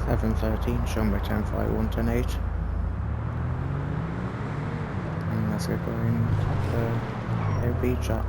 713, shown by 1051, 108. And let's get going to a beach shot.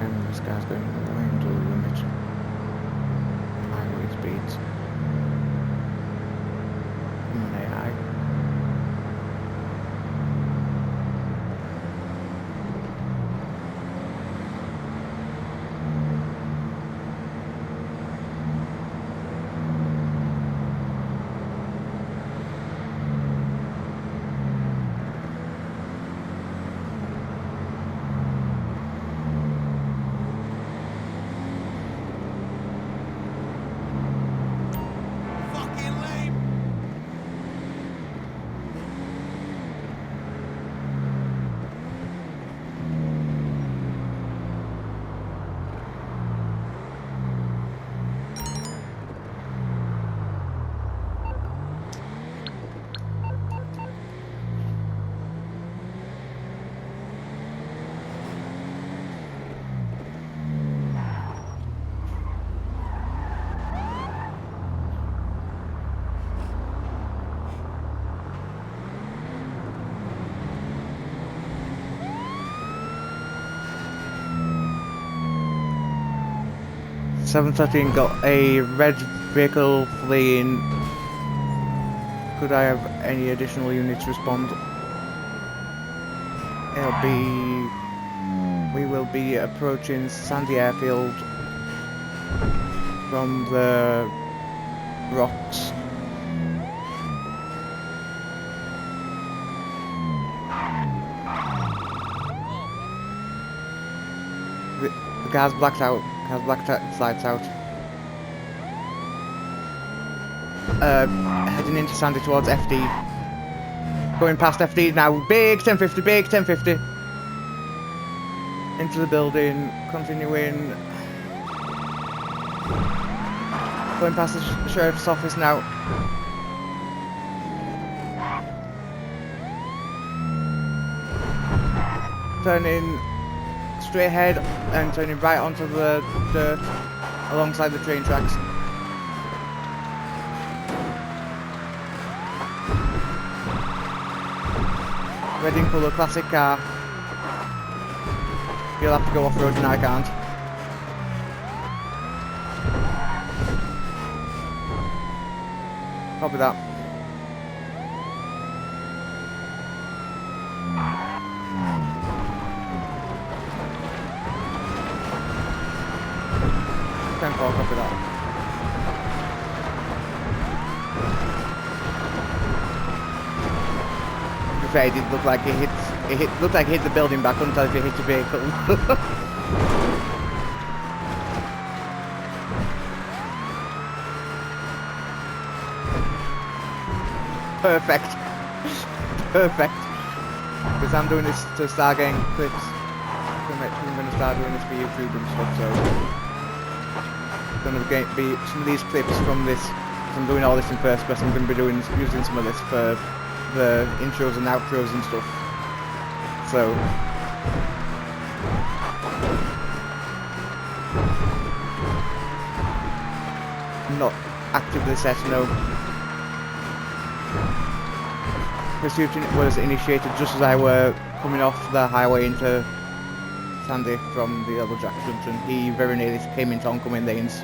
And this guy's going way into the limit. Highway speeds. Come on, AI. "713 got a red vehicle fleeing. Could I have any additional units respond?" We will be approaching Sandy Airfield from the rocks. The car's blacked out. Has blacked out, lights out. Heading into Sandy towards FD. Going past FD now. Big 1050, big 1050. Into the building, continuing. Going past the sheriff's office now. Turning straight ahead and turning right onto the dirt alongside the train tracks. Red in colour, classic car. You'll have to go off-road and I can't. Copy that. Copy that. To be fair, it did look like looked like it hit the building back. Couldn't tell if it hit the vehicle. Perfect. Perfect. Because I'm doing this to start getting clips. I'm going to start doing this for YouTube and stuff, so going to be some of these clips from this. I'm doing all this in first person. I'm going to be using some of this for the intros and outros and stuff. So I'm not actively set, no. Pursuit was initiated just as I were coming off the highway into Sandy from the Yellow Jack Junction. He very nearly came into oncoming lanes.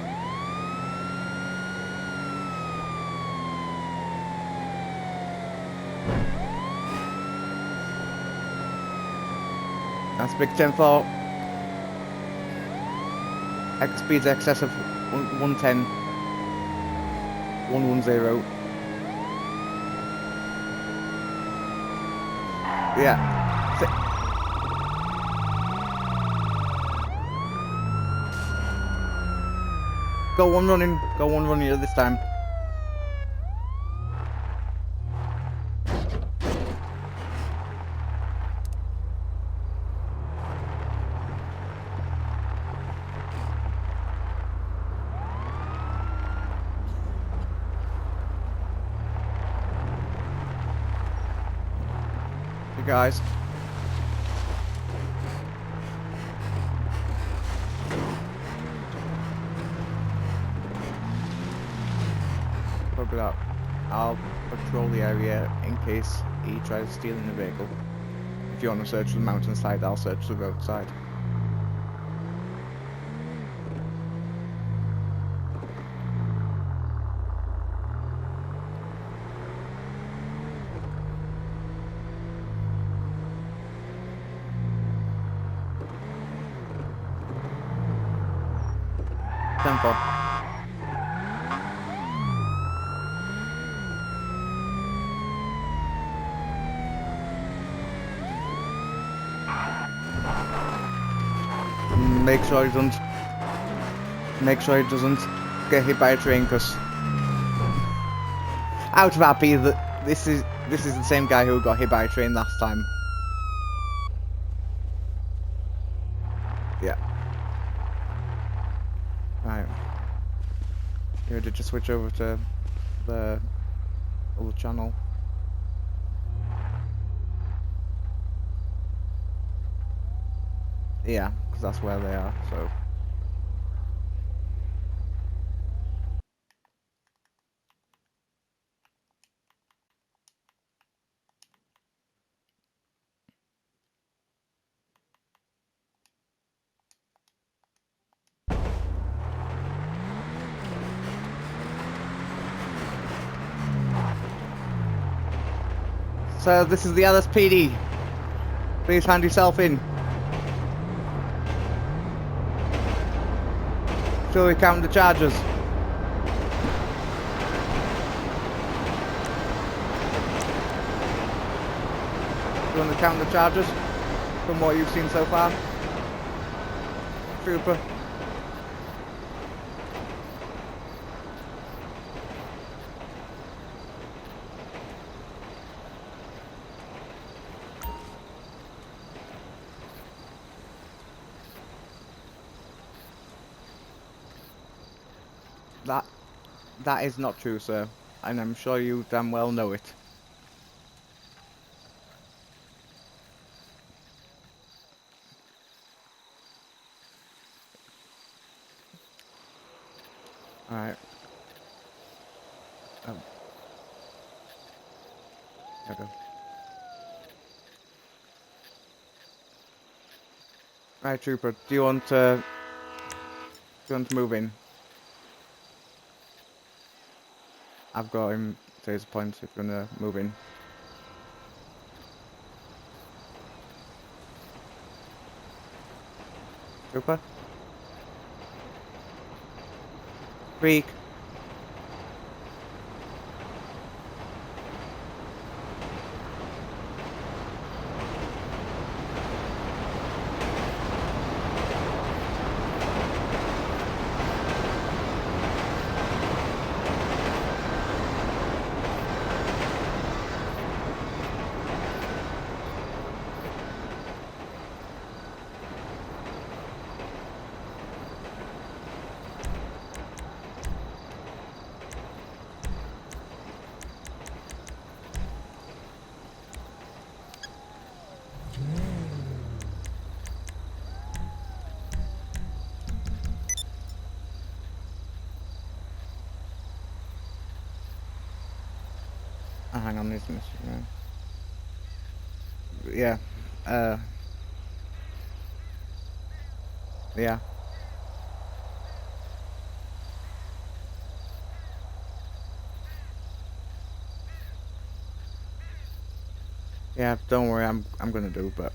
That's big 10-4. Speeds excess of 110. 110. Yeah. Go one running. Go one running this time. You guys. Probably that. I'll patrol the area in case he tries stealing the vehicle. If you want to search the mountainside, I'll search the roadside. Tempo. Make sure he doesn't get hit by a train, because out of happy that this is the same guy who got hit by a train last time. Yeah. Right. You ready to switch over to the other channel? Yeah, because that's where they are, so. So this is the LSPD. Please hand yourself in. Shall we count the charges? Do you want to count the charges from what you've seen so far? Trooper. That is not true, sir, and I'm sure you damn well know it. Alright. Okay. Right, Trooper, do you want to move in? I've got him to his point if you're gonna move in. Trooper? Freak. Hang on, this missing. Yeah. Yeah. Yeah, don't worry, I'm gonna do, but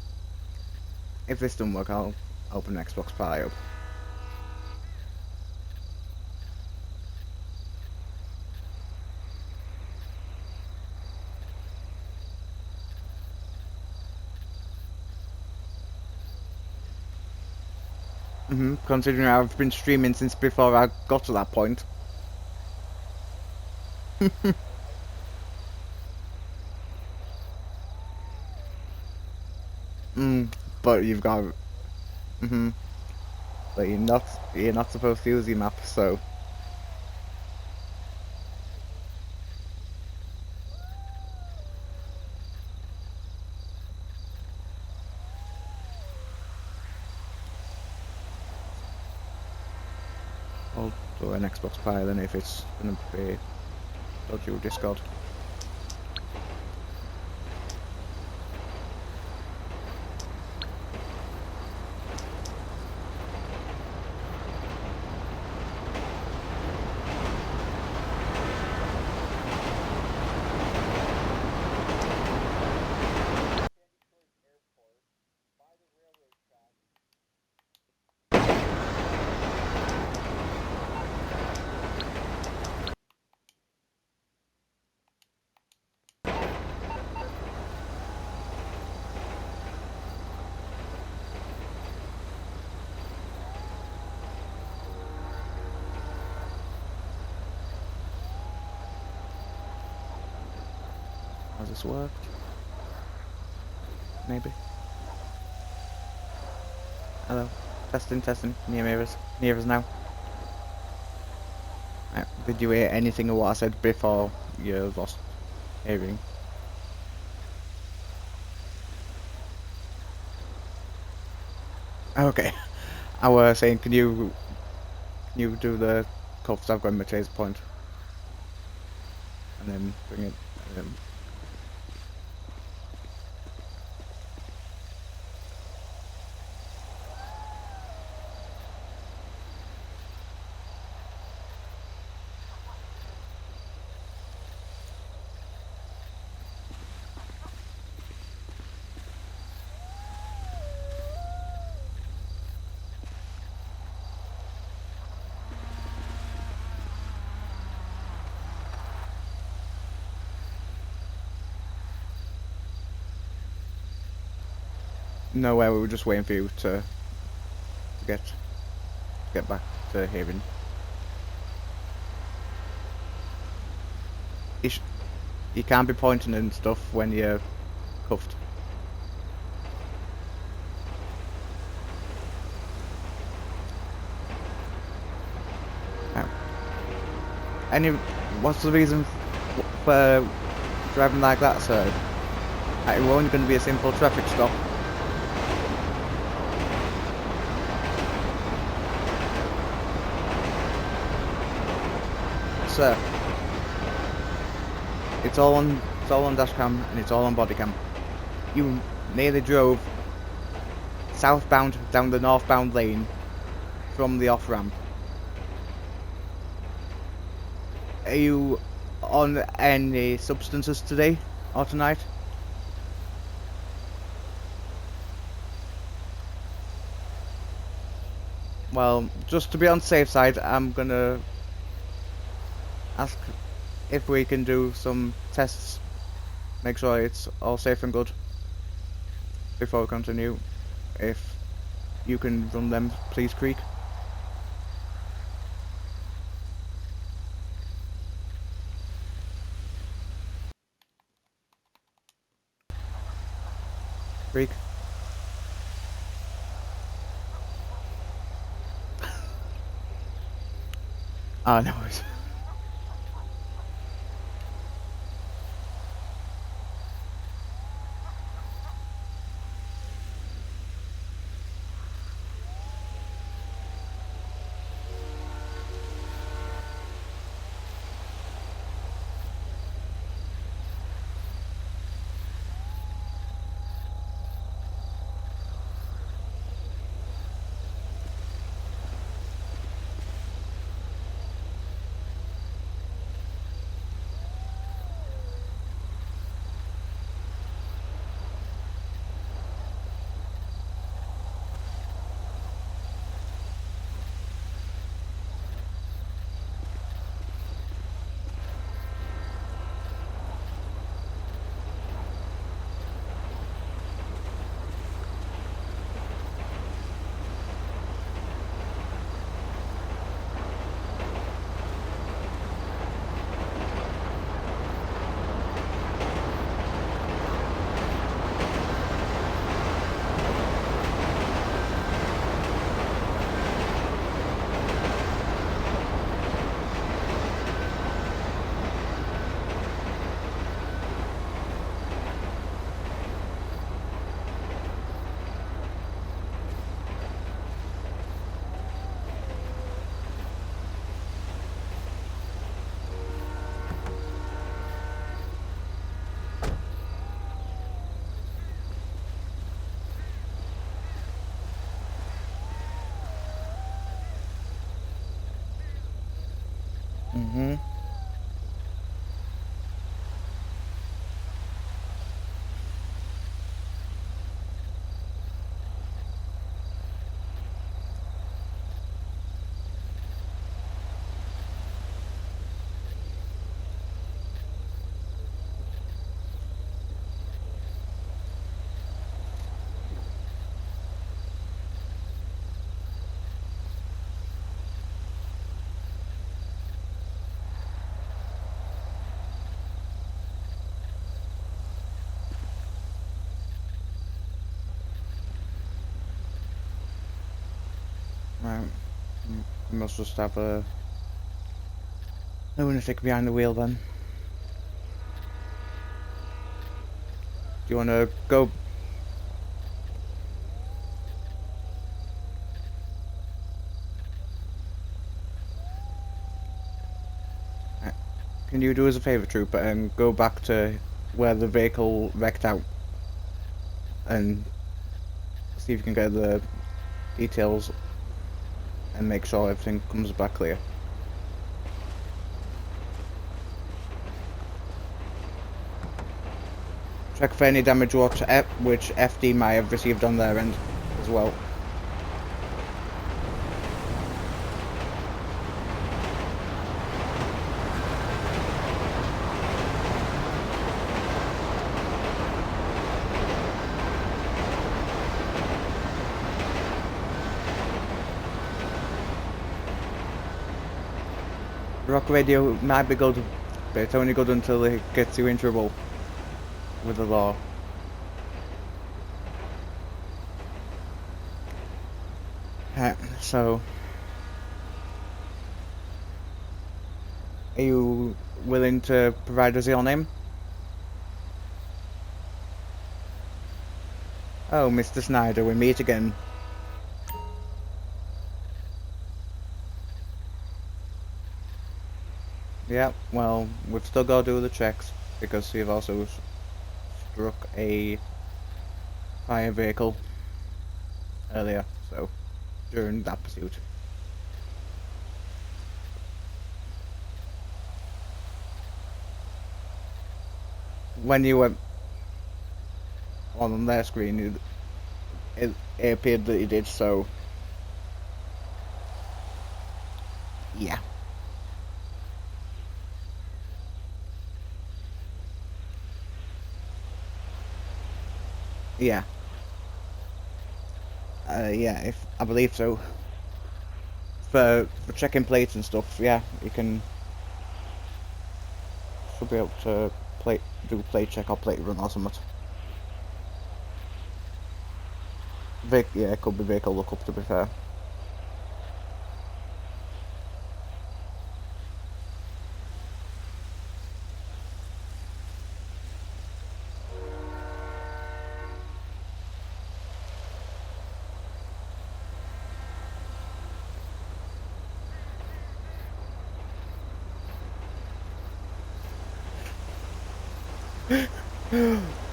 if this doesn't work, I'll open Xbox Party up. Considering I've been streaming since before I got to that point. But you've got. Mm-hmm. But you're not supposed to use your map, so. I'll do an Xbox Pi then if it's gonna be dodgy with Discord. Has this worked? Maybe. Hello. Testing. Can you hear us? Can you hear us now? Did you hear anything of what I said before you lost hearing? Okay. I was saying, can you do the cuffs? I've got my chase point, and then bring it. No way. We were just waiting for you to get back to hearing. You can't be pointing and stuff when you're cuffed. What's the reason for driving like that, sir? It was only going to be a simple traffic stop. Sir, it's all on dash cam and it's all on body cam. You nearly drove southbound down the northbound lane from the off ramp. Are you on any substances today or tonight? Well, just to be on the safe side, I'm gonna ask if we can do some tests. Make sure it's all safe and good before we continue. If you can run them, please, Creek. Creek. Ah, no worries. Mm-hmm. Right. We must just have a lunatic behind the wheel then. Do you want to go? Can you do us a favour, Trooper, and go back to where the vehicle wrecked out and see if you can get the details and make sure everything comes back clear. Check for any damage which FD might have received on their end as well. Rock radio might be good, but it's only good until it gets you in trouble with the law. So, are you willing to provide us your name? Oh, Mr. Snyder, we meet again. Yeah, well, we've still got to do the checks because you've also struck a fire vehicle earlier, so during that pursuit. When you went on their screen, it appeared that you did, so yeah. Yeah. Yeah, if I believe so. For checking plates and stuff, yeah, you should be able to do plate check or plate run or something. Yeah, it could be vehicle lookup to be fair.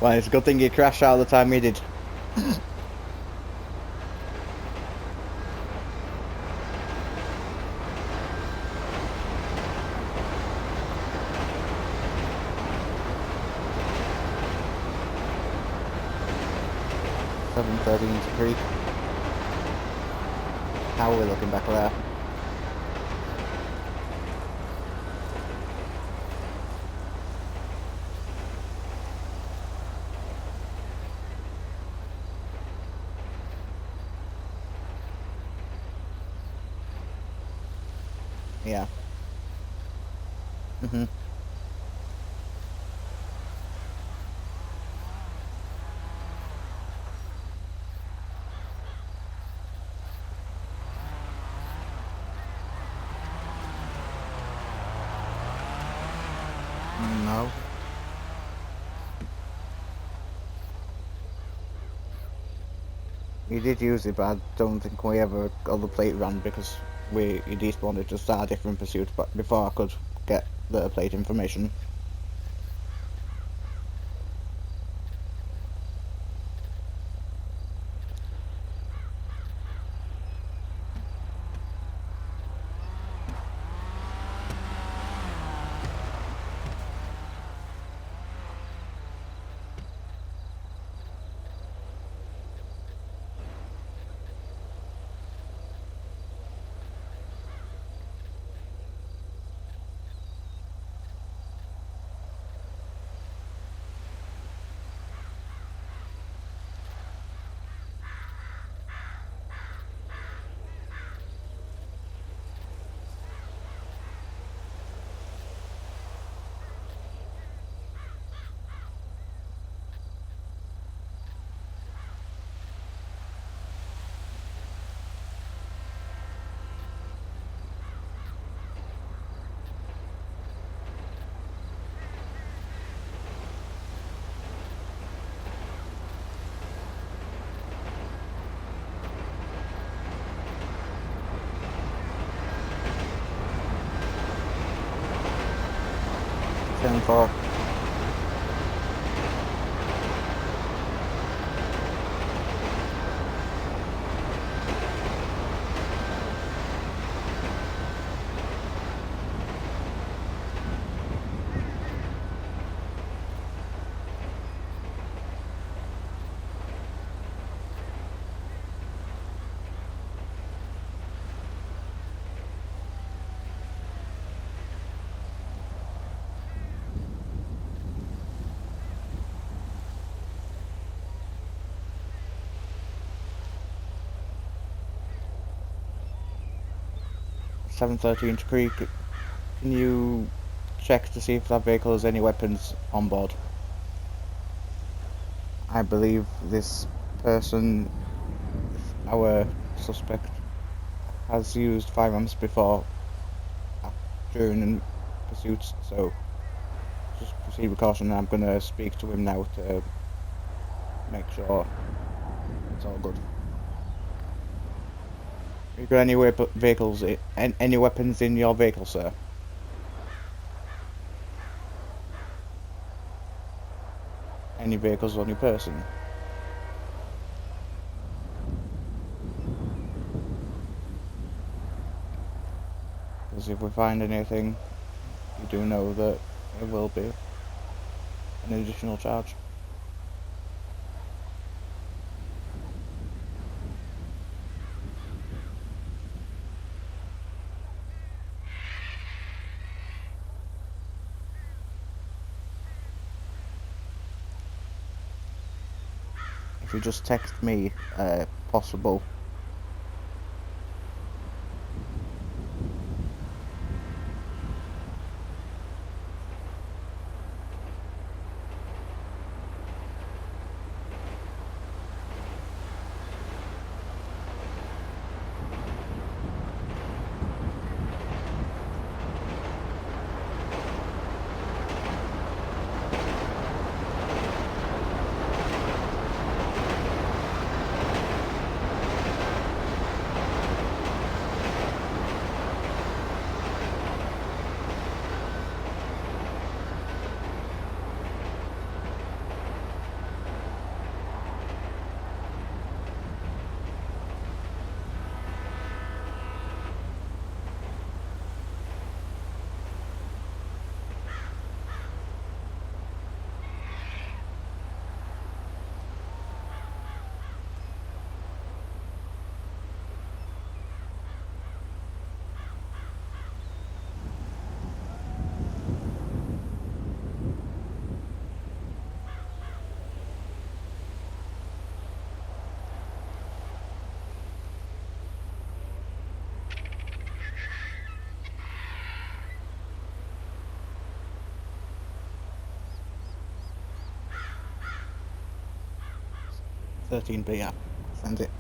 Well, it's a good thing you crashed out the time you did. $7.13 to Creek. How are we looking back there? Yeah. Mhm. No. We did use it, but I don't think we ever got the plate run because we despawned it to start a different pursuit. But before I could get the plate information. 10-4. (713) Creek, can you check to see if that vehicle has any weapons on board? I believe this person, our suspect, has used firearms before during pursuits, so just proceed with caution. I'm going to speak to him now to make sure it's all good. You got any vehicles, any weapons in your vehicle, sir? Any vehicles on your person? Because if we find anything, you do know that it will be an additional charge. If you just text me, possible. (13B), yeah. Send it.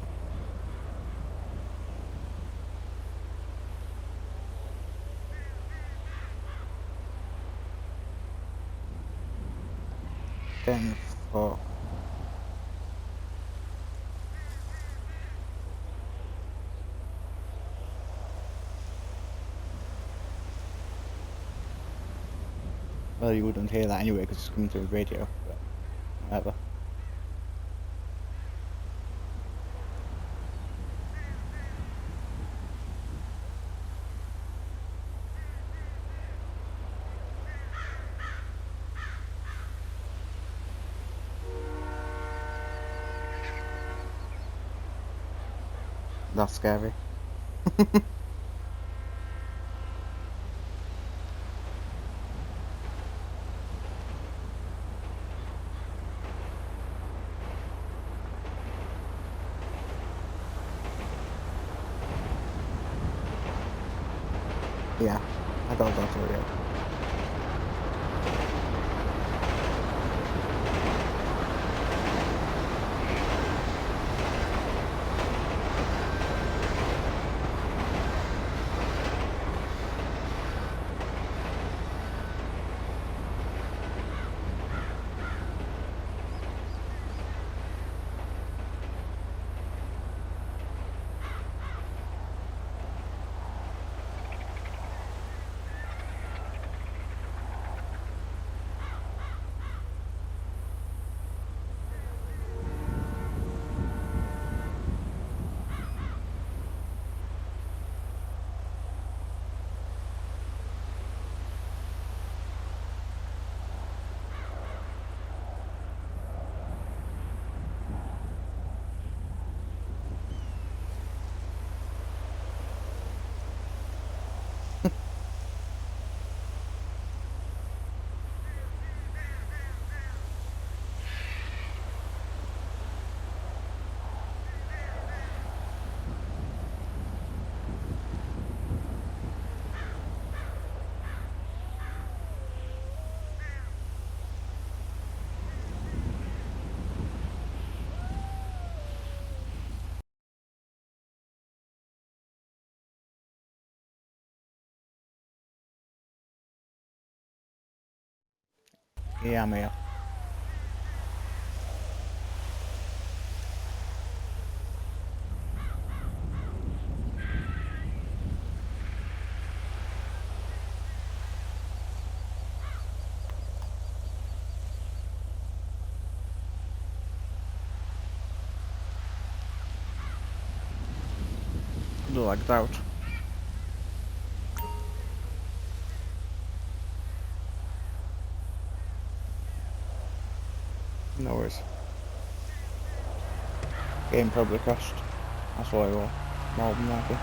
Then for well, you wouldn't hear that anyway because it's coming through the radio, but whatever. That's scary. Yeah, I got that already. Yeah, I'm here. Lagged out. No worries. Game probably crashed. That's why we're more than likely.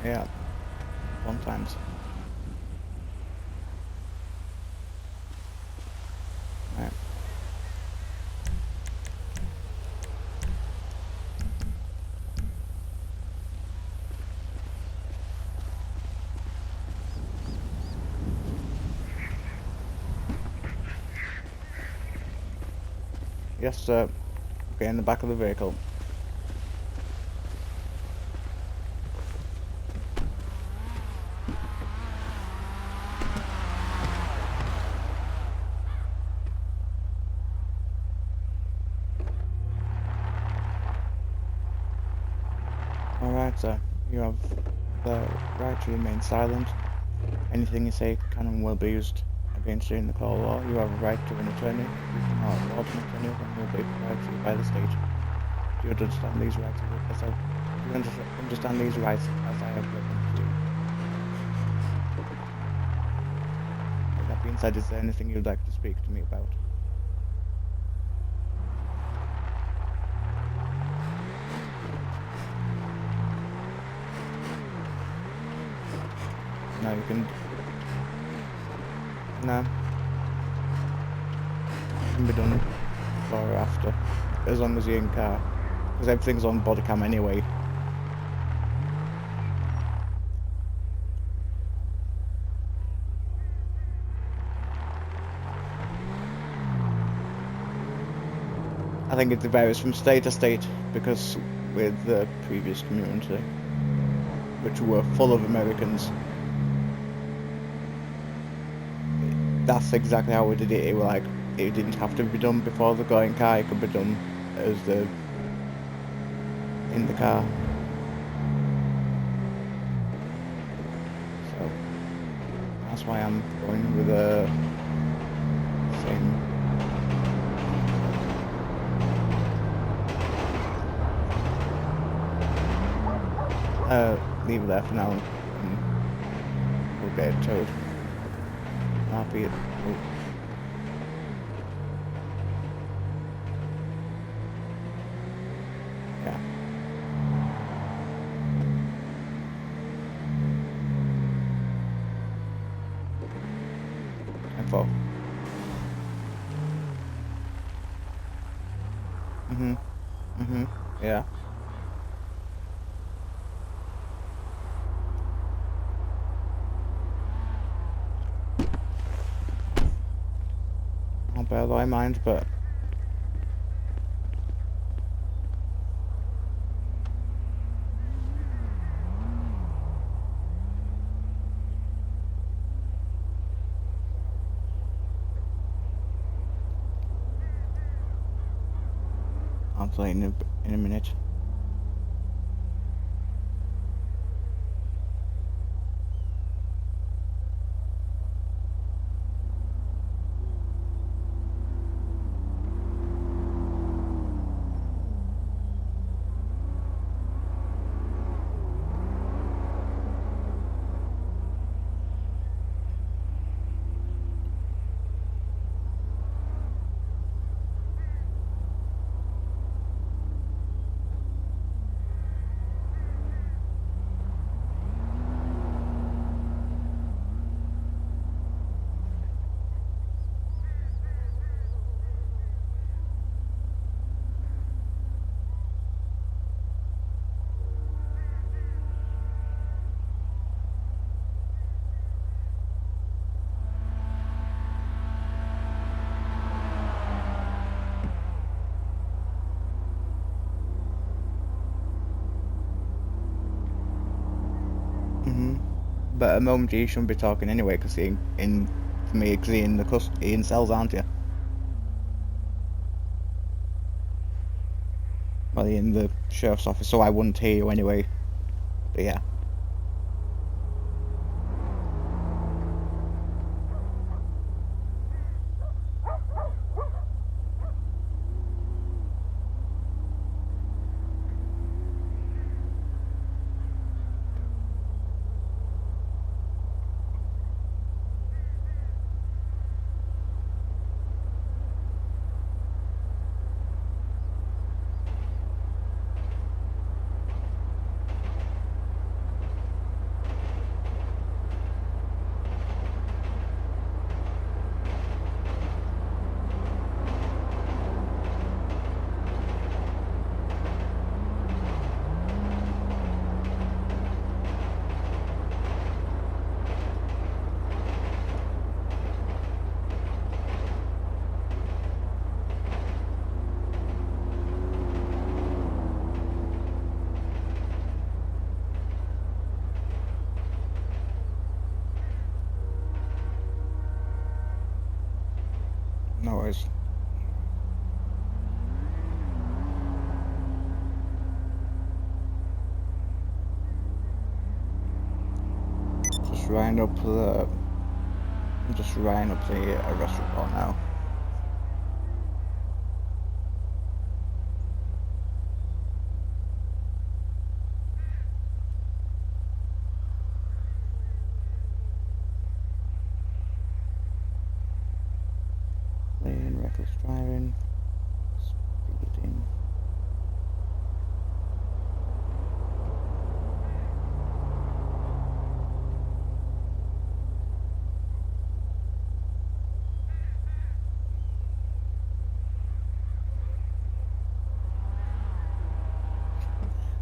Yeah, sometimes. Right. Yes, sir. Get in the back of the vehicle. Alright, sir. You have the right to remain silent. Anything you say can and will be used against you in the court of law. You have a right to an attorney. If you cannot afford an attorney, then will be provided to you by the state. Do you understand these rights as understand these rights as I have written to you? With that being said, is there anything you'd like to speak to me about? No, you can. No. It can be done before or after, as long as you're in car, because everything's on body cam anyway. I think it varies from state to state, because with the previous community, which were full of Americans, that's exactly how we did it. It was like, it didn't have to be done before the going car, it could be done as the in the car. So that's why I'm going with the same. Leave it there for now, and we'll get it towed. Happy. Yeah. Info. Yeah. Not bear thy mind, but I'll play in a minute. But at the moment you shouldn't be talking anyway, because in for me, because in cells, aren't you? Well, you're in the sheriff's office, so I wouldn't hear you anyway. But yeah. No worries. Just writing up the. I'm just writing up the arrest report now. Playing reckless driving, speeding.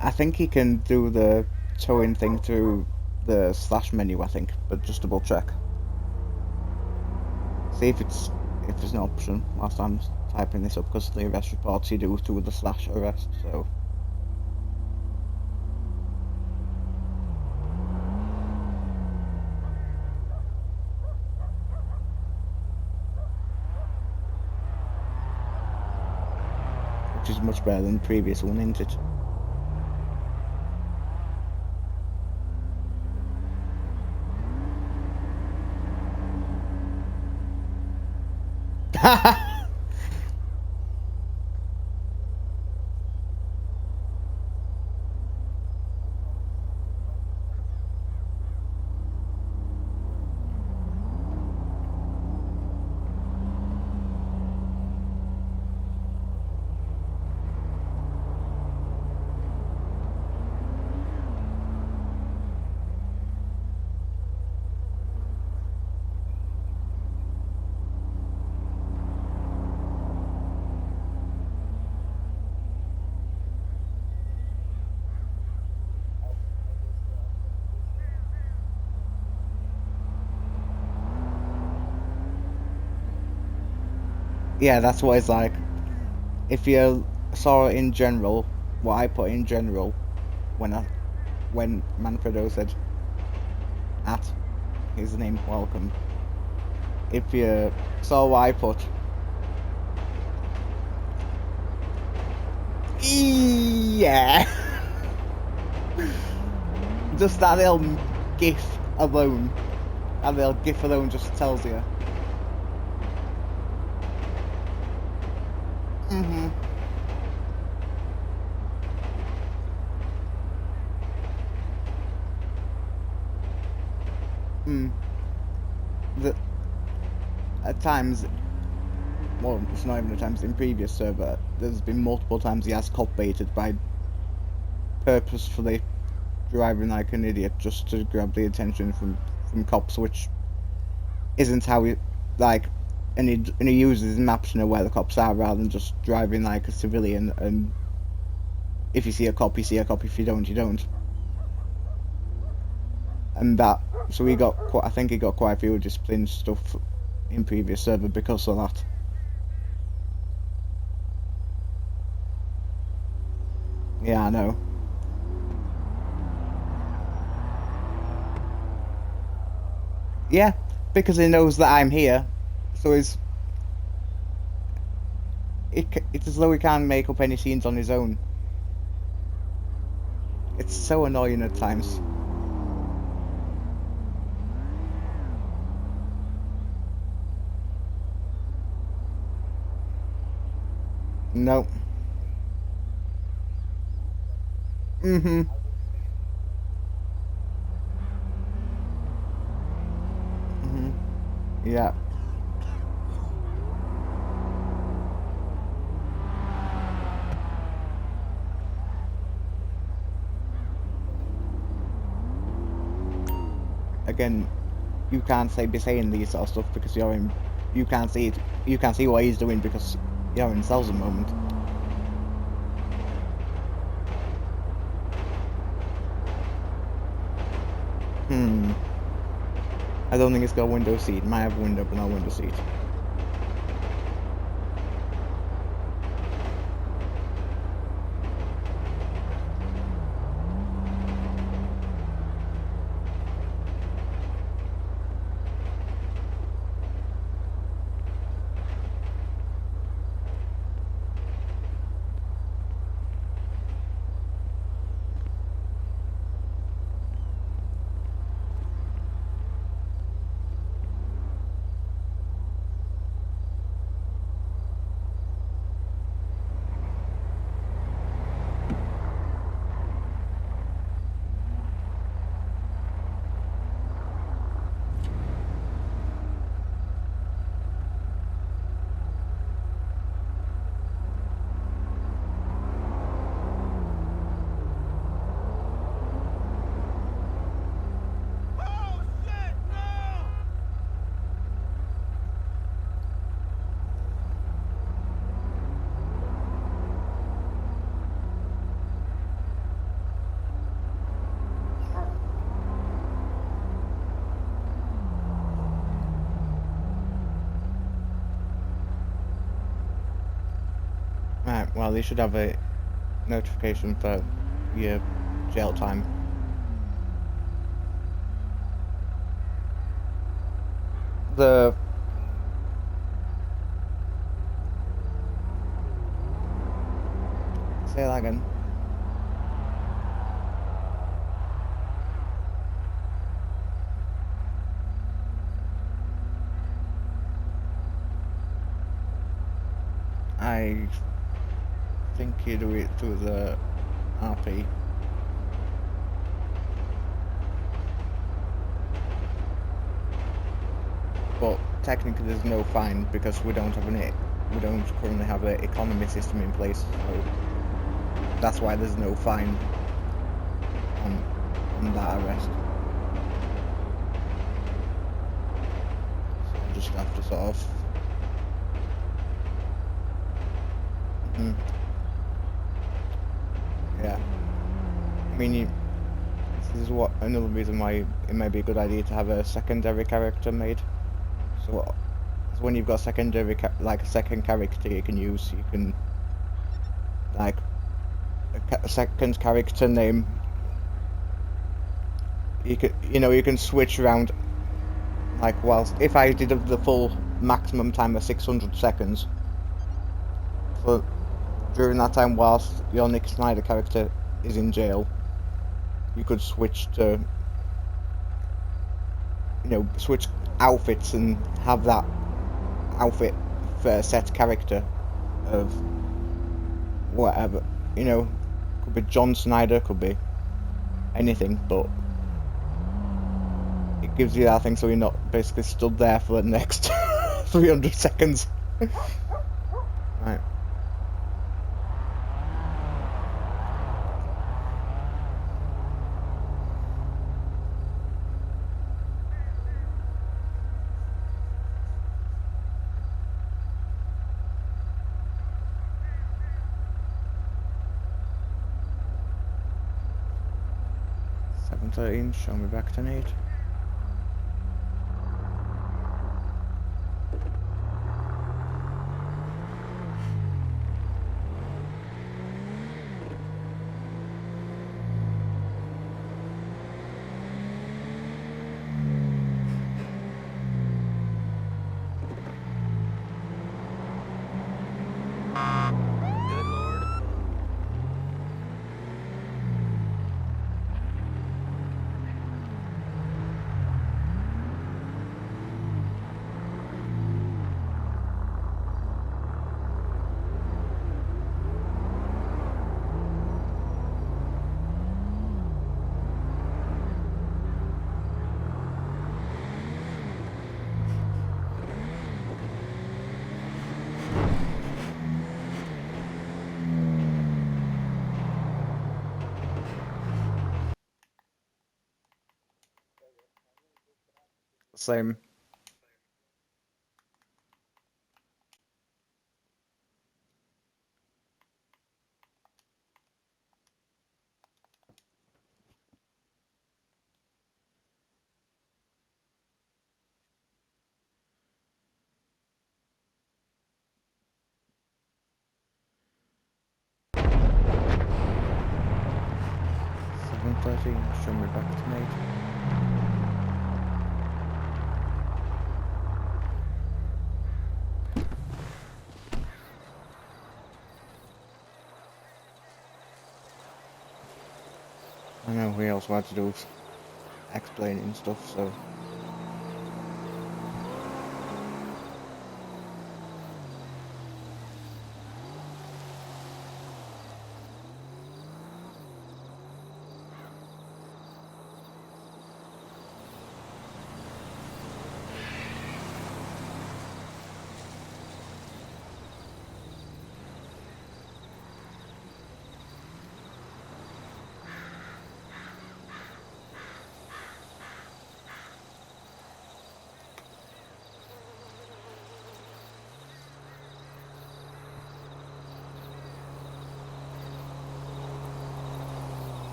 I think he can do the towing thing through the slash menu, I think, but just double check. See if it's an option whilst I'm typing this up, because the arrest reports you do through the slash arrest, so. Which is much better than the previous one, isn't it? Yeah, that's what it's like. If you saw it in general, what I put in general, when Manfredo said at his name, welcome. If you saw what I put, yeah, just that little gif alone, that little gif alone just tells you. Mm-hmm. At times, well, it's not even at times, in previous server, there's been multiple times he has cop baited by purposefully driving like an idiot just to grab the attention from cops, which isn't how he, like, and he uses maps to know where the cops are rather than just driving like a civilian, and if you see a cop, you see a cop, if you don't, you don't. And that, so he got I think he got quite a few discipline stuff in previous server because of that. Yeah, I know. Yeah, because he knows that I'm here, so it's as though he can't make up any scenes on his own. It's so annoying at times. No. Mm-hmm. Mm-hmm. Yeah. Again, you can't be saying these sort of stuff because you're in. You can't see it. You can't see what he's doing because you're in cells at the moment. I don't think it's got a window seat. It might have a window, but not a window seat. Right, well, they should have a notification for your jail time. Say that again. I think you do it through the RP. But technically there's no fine because we don't currently have an economy system in place, so that's why there's no fine on that arrest. So we'll just have to sort of yeah. I mean, this is another reason why it may be a good idea to have a secondary character made. So when you've got secondary a second character you can use, you can like a second character name. You can switch around. Like if I did the full maximum time of 600 seconds, so during that time whilst your Nick Snyder character is in jail, you could switch to switch outfits and have that outfit for a set character of whatever, could be John Snyder, could be anything, but it gives you that thing so you're not basically stood there for the next 300 seconds. Right. Show me back to Nate. Same. Show me back to me. I know we also had to do explaining stuff, so.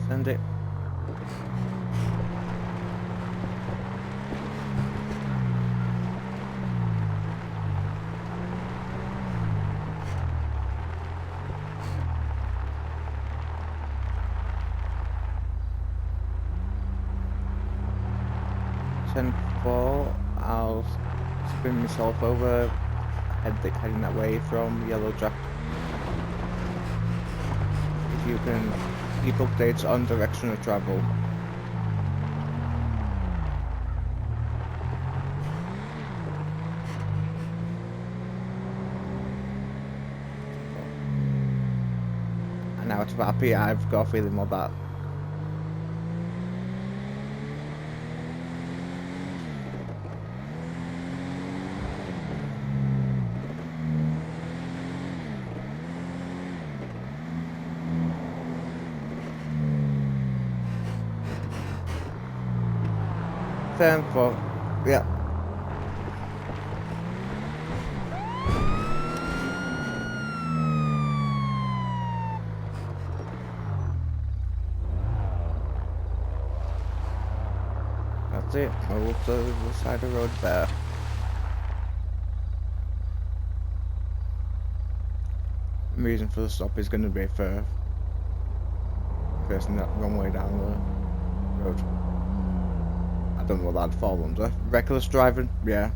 Send it. Send 4. I'll spin myself over, heading that way from Yellow Jack. If you can keep updates on direction of travel. And out of happy, I've got a feeling more that. Tempo, yeah. That's it. Move to the side of the road there. The reason for the stop is going to be for facing that wrong way down the road. I don't know what that'd fall under. Reckless driving? Yeah.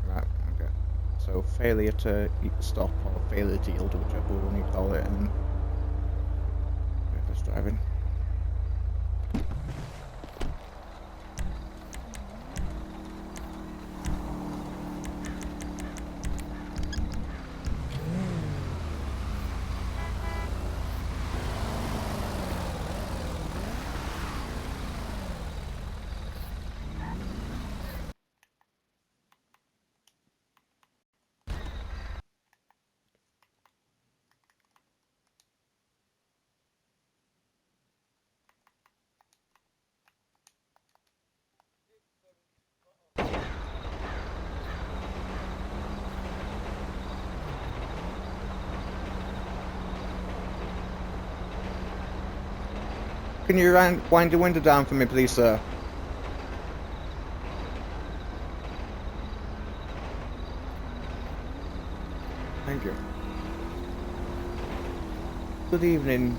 Right, okay. So failure to stop or failure to yield, whichever one you call it, and reckless driving. Can you wind your window down for me, please, sir? Thank you. Good evening,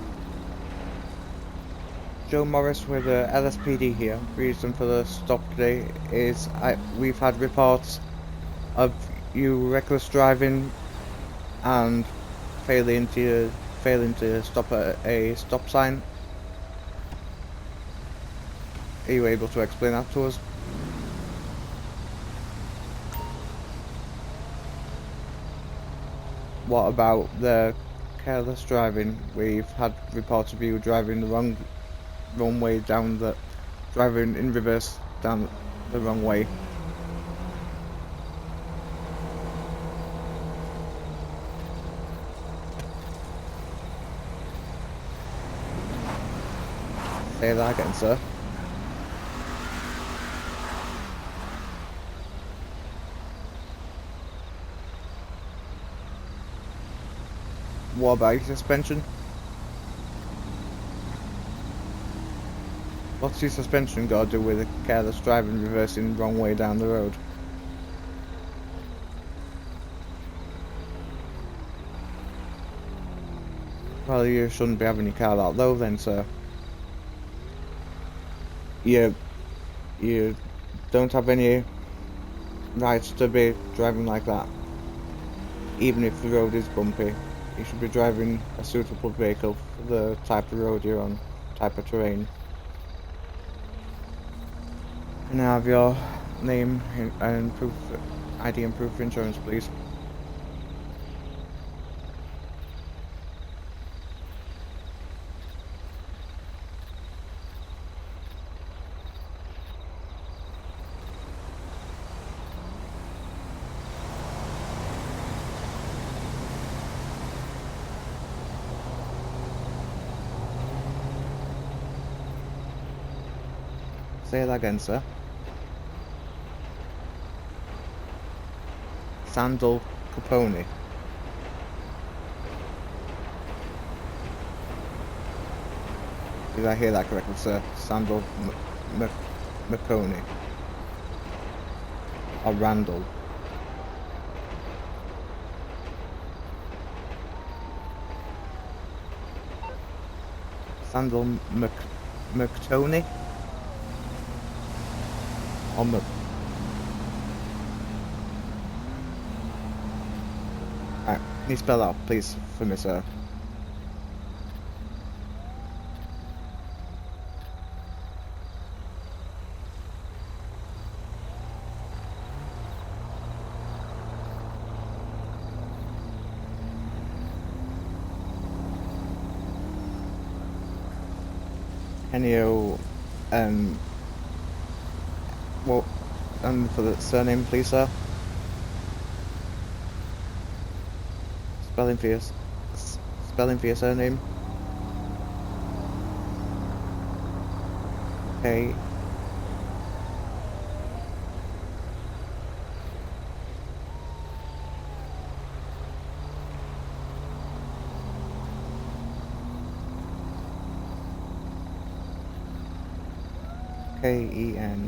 Joe Morris with LSPD here. Reason for the stop today is we've had reports of you reckless driving and failing to stop at a stop sign. Are you able to explain that to us? What about the careless driving? We've had reports of you driving the wrong way down driving in reverse down the wrong way. Say that again, sir. What about your suspension? What's your suspension got to do with a careless driving reversing the wrong way down the road? Well, you shouldn't be having your car that low then, sir. You don't have any rights to be driving like that. Even if the road is bumpy, you should be driving a suitable vehicle for the type of road you're on, type of terrain. Can I have your name and proof, ID and proof of insurance, please? Say that again, sir. Sandal Capone. Did I hear that correctly, sir? Sandal McConey. Or Randall. Sandal McToney? Or Mc... Alright, can you spell that out, please, for me, sir? Can you, well, for the surname, please, sir? Spelling for your surname. K. K-E-N-D-O.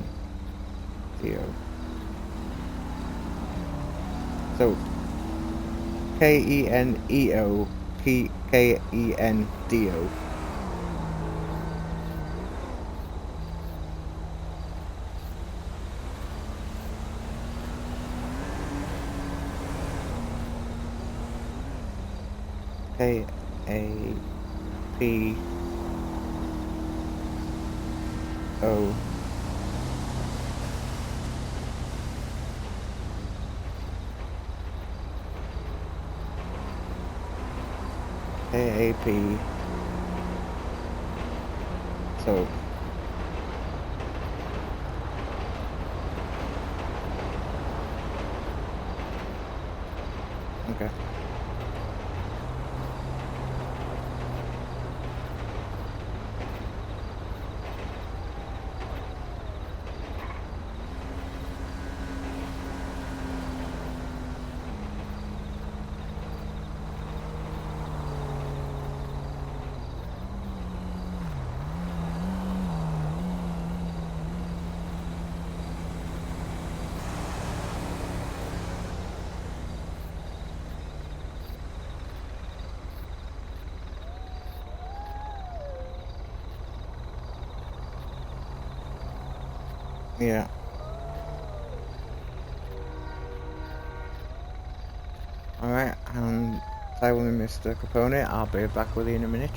So, K-E-N-E-O, K-E-N-D-O. K-A-P-O. K-A-P. So. Okay. Yeah. Alright, and play with me, Mr. Capone. I'll be back with you in a minute.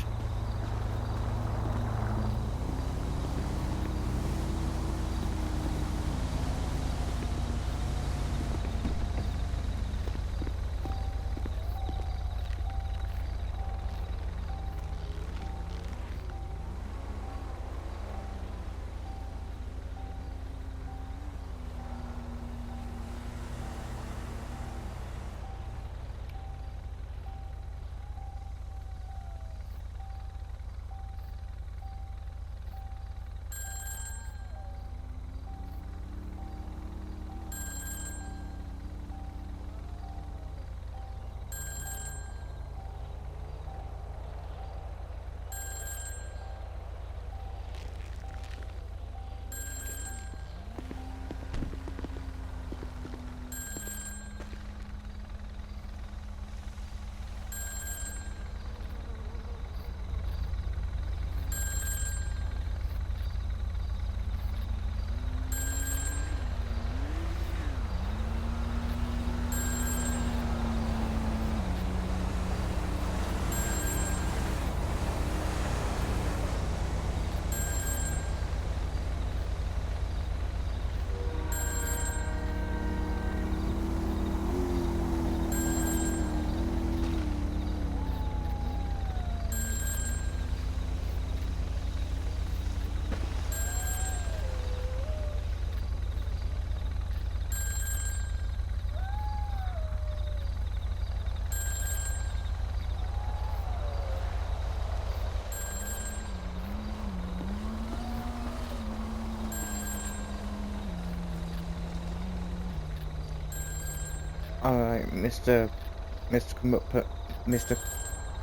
Alright, Mr.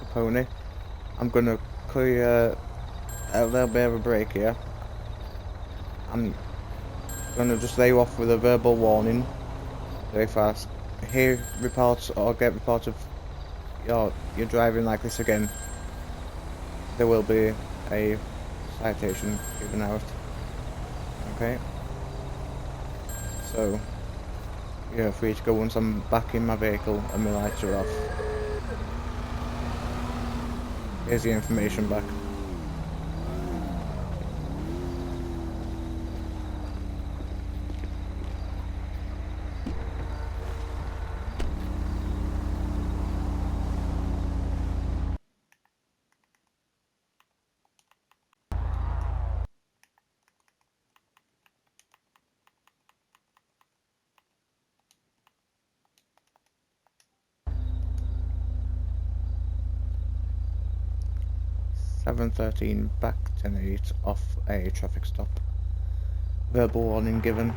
Capone. I'm gonna clear a little bit of a break here. I'm gonna just lay you off with a verbal warning. Very fast. Hear reports or get reports of you're driving like this again, there will be a citation given out. Okay? So you're free to go once I'm back in my vehicle and my lights are off. Here's the information back. (7:13) back 10:08 off a traffic stop. Verbal warning given.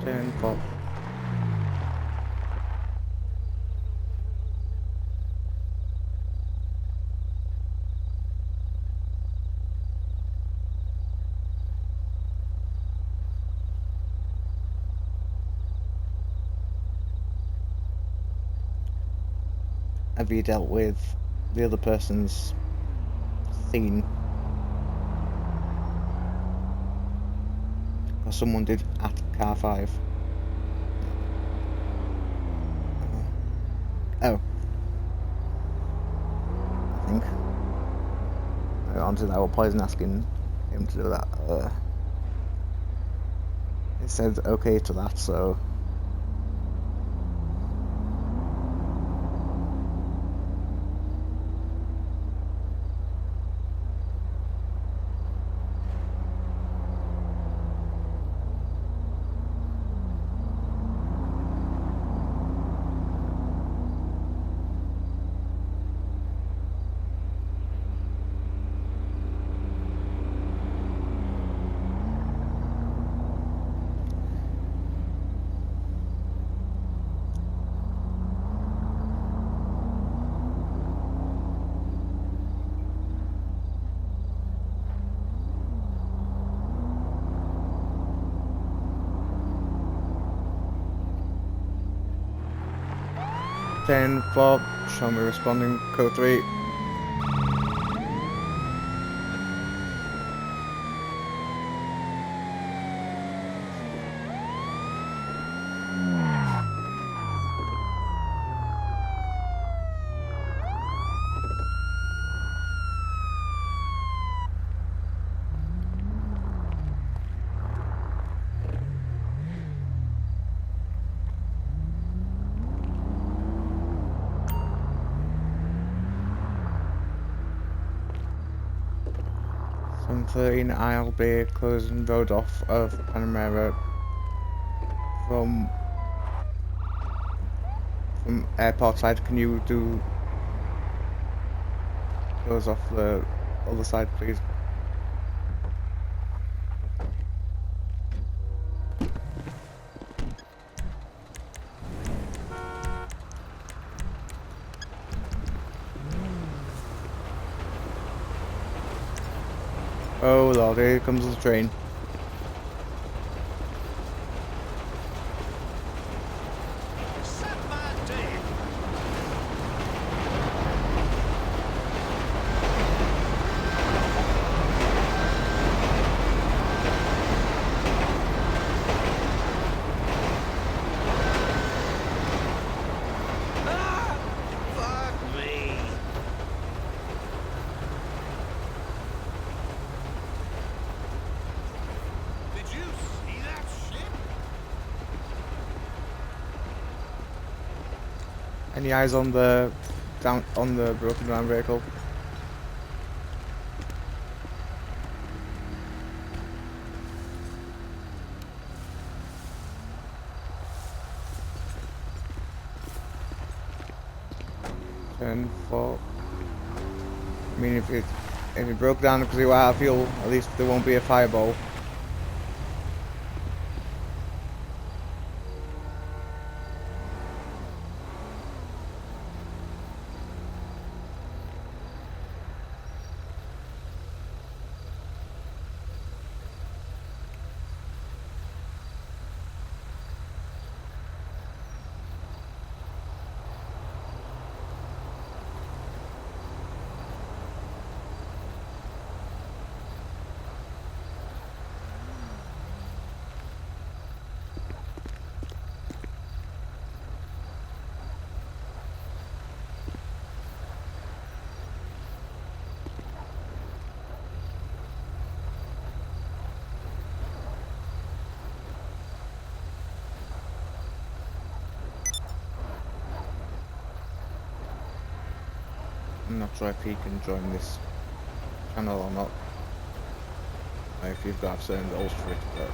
Turn pop. Have you dealt with the other person's scene? Or someone did at car 5. Oh. I think. On to that, what Poison asking him to do that. It said okay to that, so. 10-4, show me responding, code 3. From 13, I'll be closing road off of Panamera from airport side. Can you do close off the other side, please? Oh lord, here comes the train. Any eyes on the broken down vehicle? Turn 4. I mean, if it broke down because you were out of fuel, at least there won't be a fireball. I'm not sure if he can join this channel or not. If you've got certain goals for it, but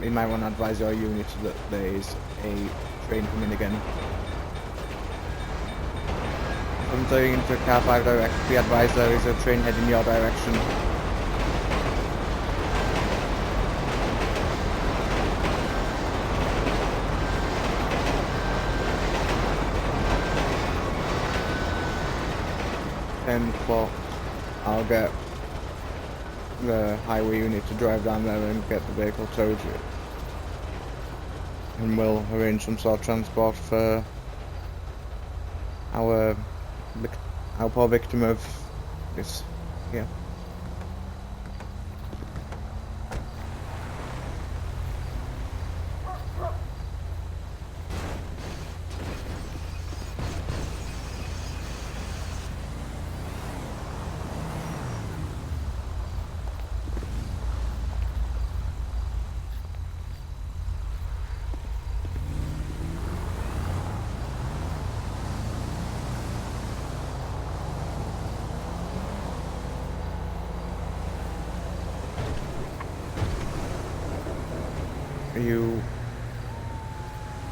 you might want to advise your unit that there is a train coming again. From 30 into car 5 direct, be advised there is a train heading your direction. And 4, I'll get the highway unit to drive down there and get the vehicle towed, and we'll arrange some sort of transport for our poor victim of this. Yeah.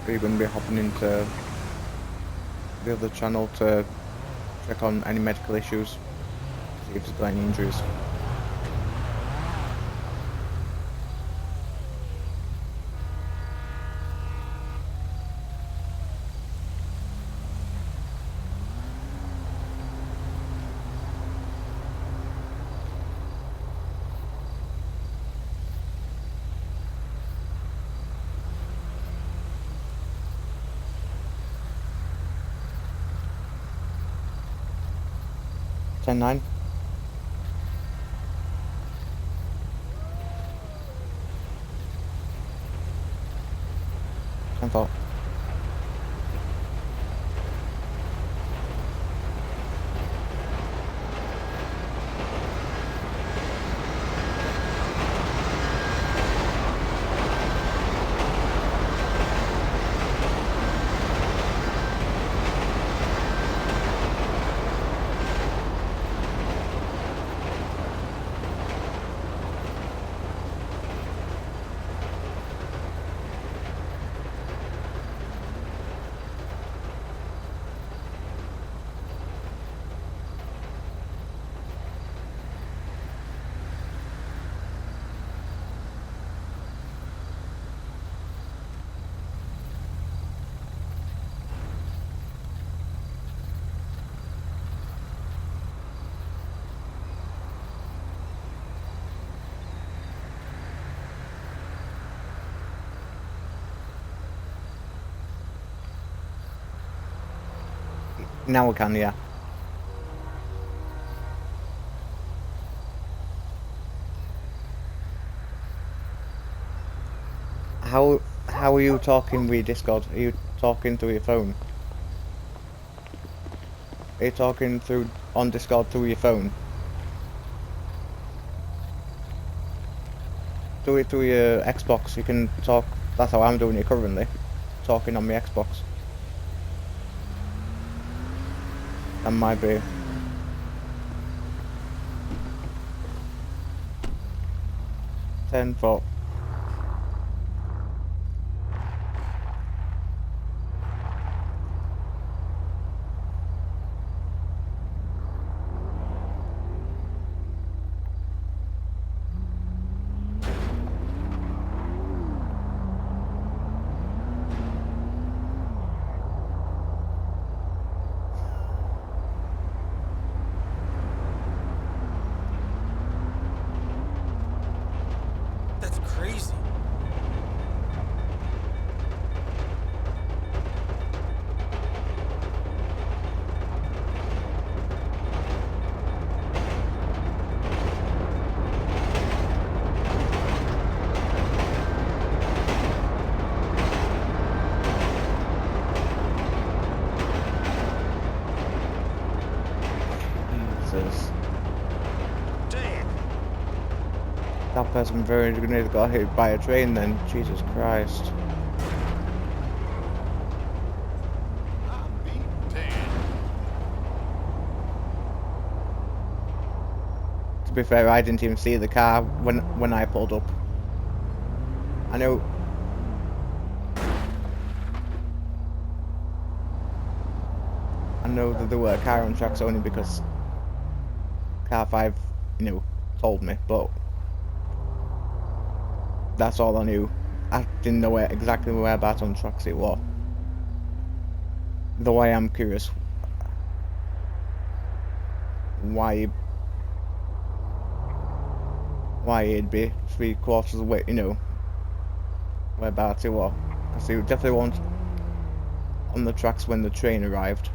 Are you going to be hopping into the other channel to check on any medical issues, see if there's got any injuries? 10-9. 10-4. Now we can, yeah. How are you talking with Discord? Are you talking through your phone? Are you talking through on Discord through your phone? Do it through your Xbox. You can talk. That's how I'm doing it currently. Talking on my Xbox. That might be. Ten foot. That's crazy. Jesus. Damn. That person very nearly got hit by a train then. Jesus Christ. To be fair, I didn't even see the car when I pulled up. I know. I know that there were a car on tracks only because Car 5, you know, told me, but that's all I knew. I didn't know exactly whereabouts on tracks it was. Though I am curious why it'd be 3/4 of the way, you know, whereabouts it was. Because it definitely wasn't on the tracks when the train arrived.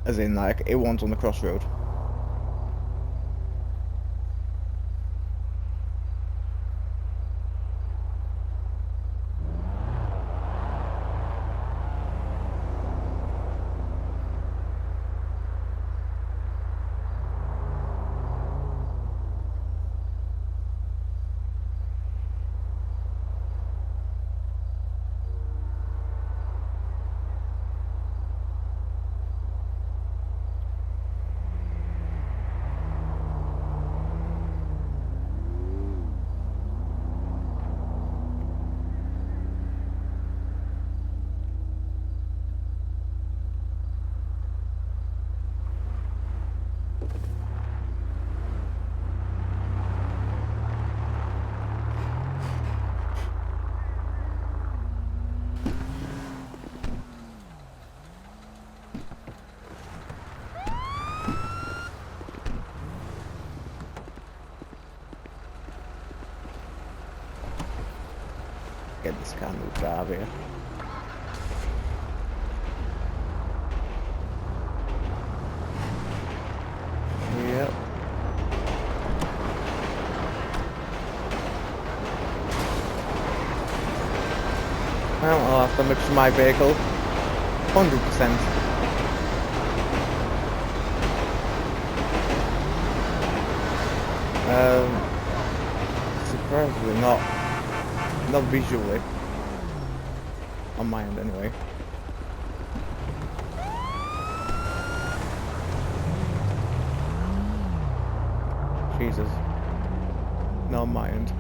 As in, like, it wasn't on the crossroad. Get this car moved out of here. Well, I'll have to look to my vehicle. 100%. Surprisingly not visually. On my end anyway. Jesus. Not on my end.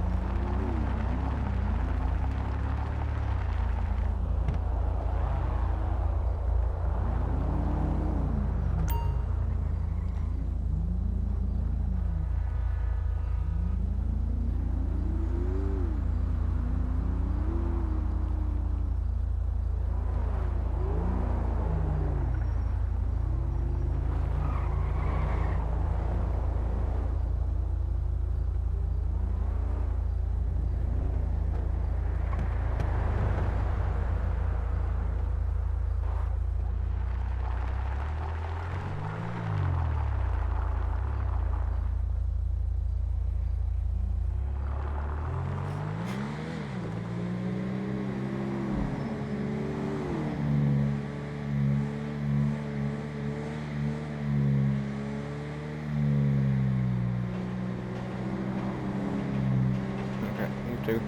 Okay, you too.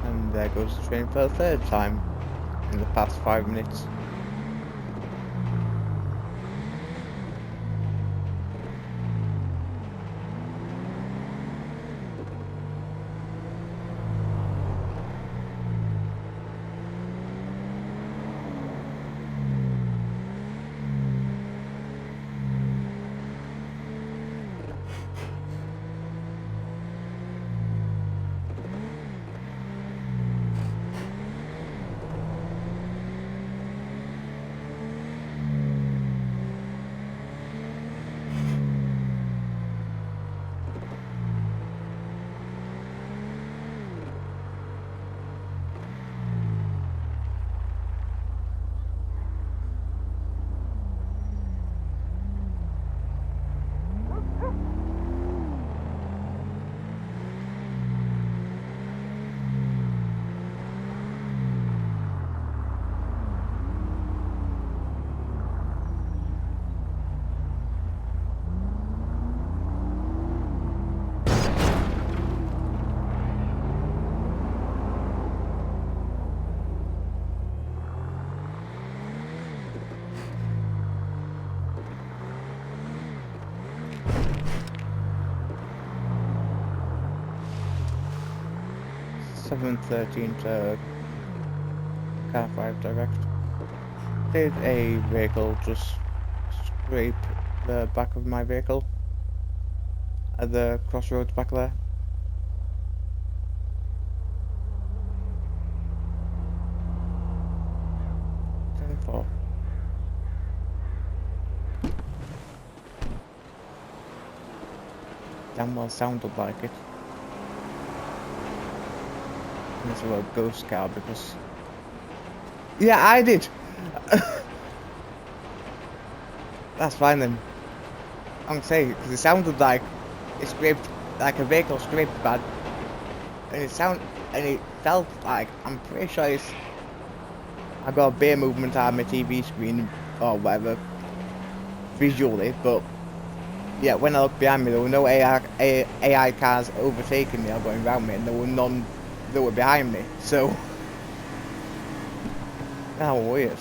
And there goes the train for the third time in the past 5 minutes. $7.13 to car 5 direct. Did a vehicle just scrape the back of my vehicle at the crossroads back there? 10-4. Damn well sounded like it. And it's a little ghost car because... Yeah, I did! That's fine then. I'm saying, because it sounded like it scraped, like a vehicle scraped bad. And it felt like, I'm pretty sure it's... I got a beer movement on my TV screen, or whatever, visually, but... Yeah, when I looked behind me, there were no AI cars overtaking me or going around me, and there were none that were behind me, so... How weird.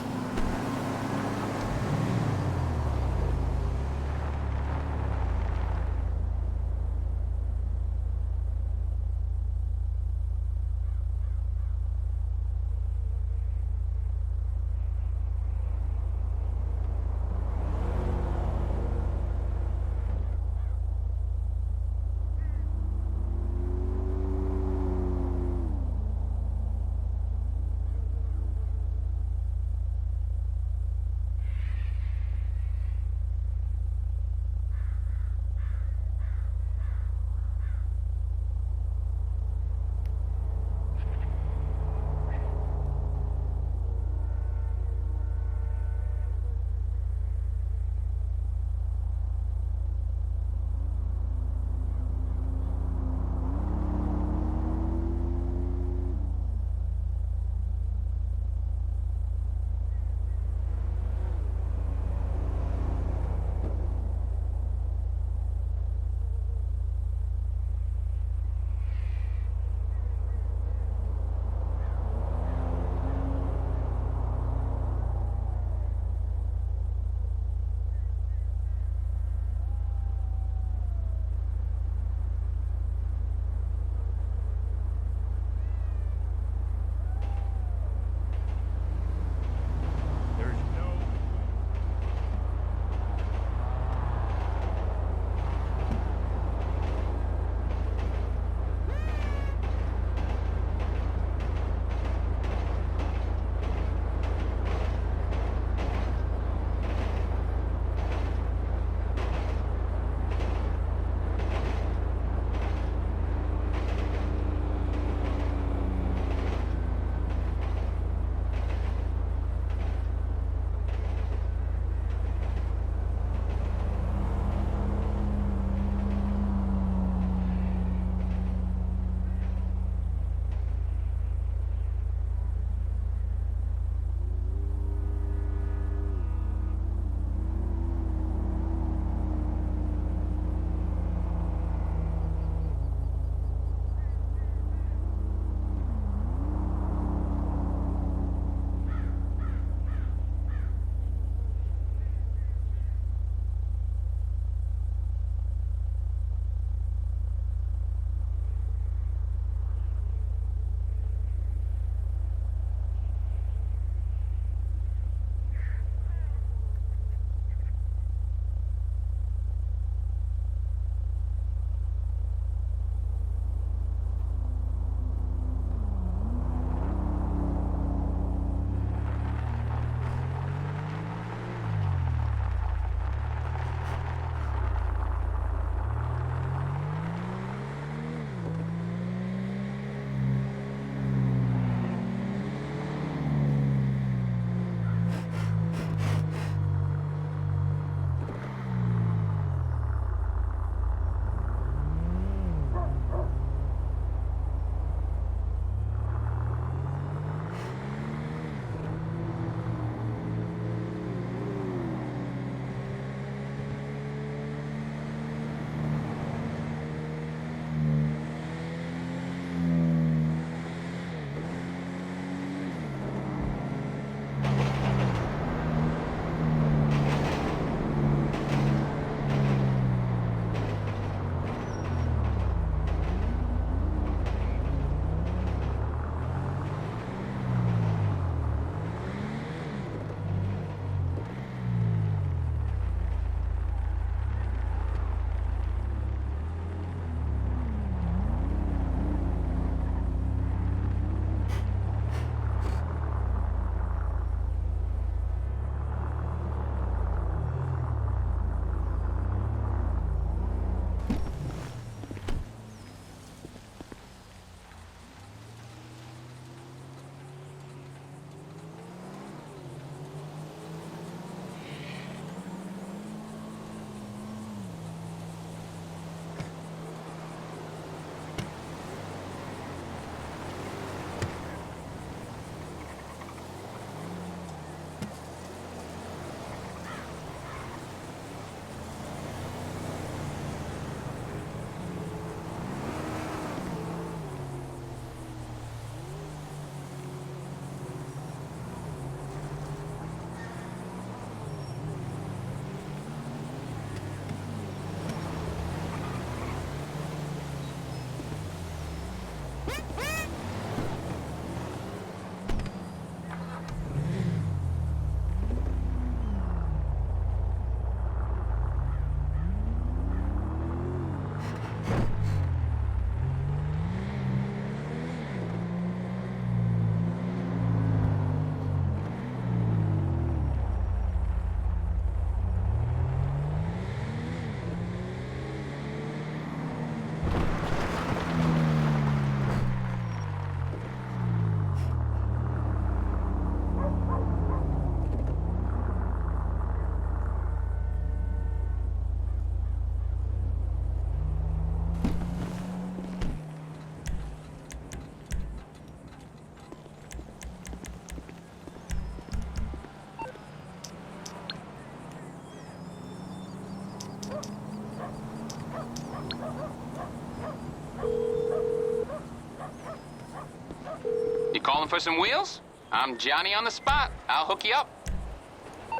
Calling for some wheels? I'm Johnny on the spot. I'll hook you up.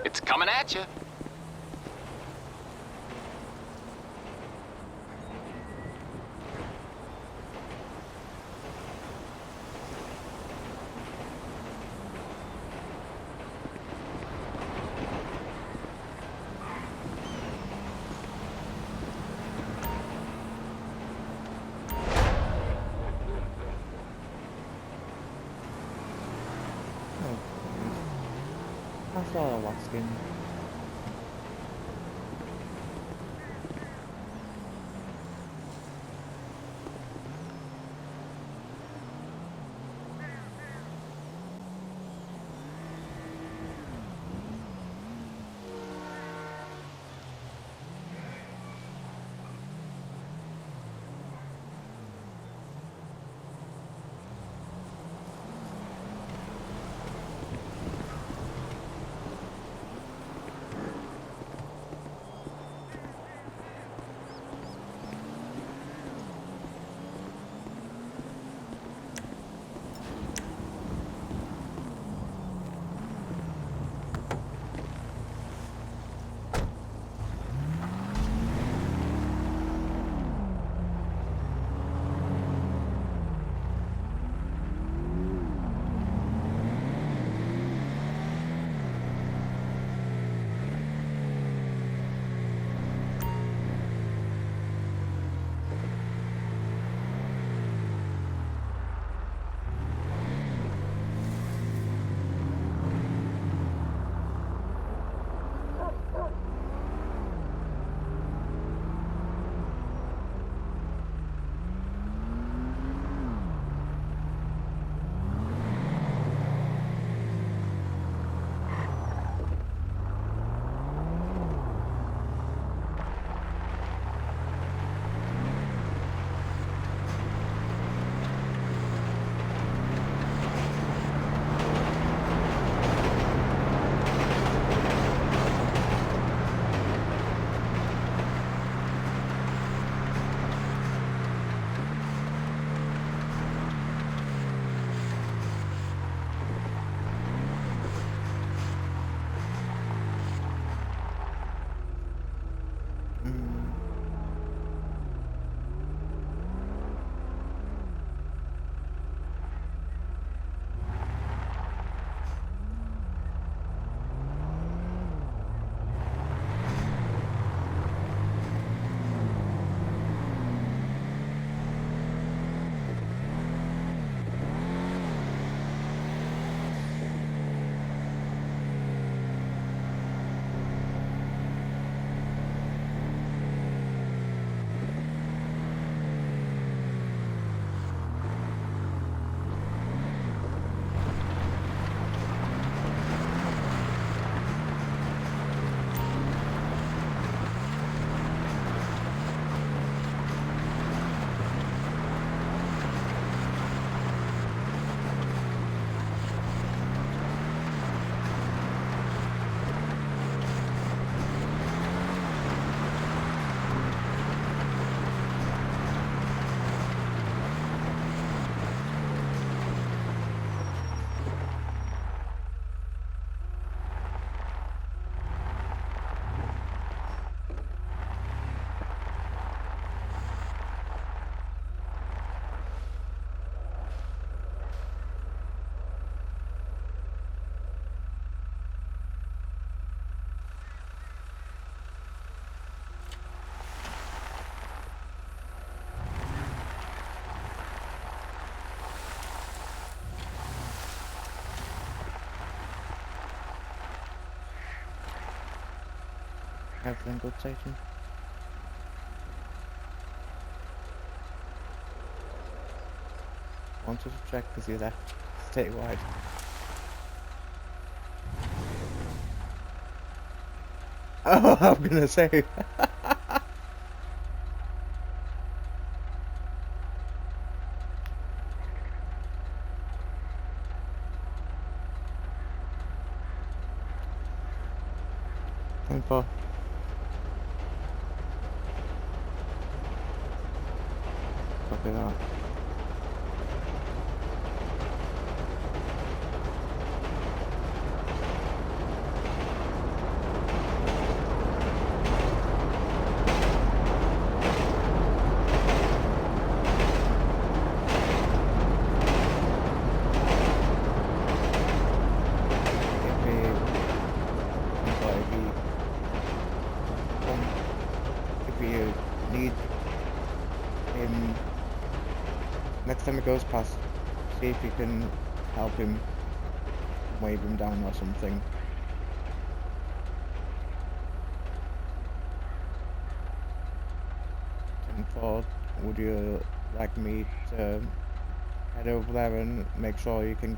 It's coming at you. Oh, that's all I was asking. Everything good, Satan? Wanted to check because you left statewide. Oh, I'm gonna say. Info. Copy that. goes past, see if you can help him, wave him down or something. And Ford, would you like me to head over there and make sure you can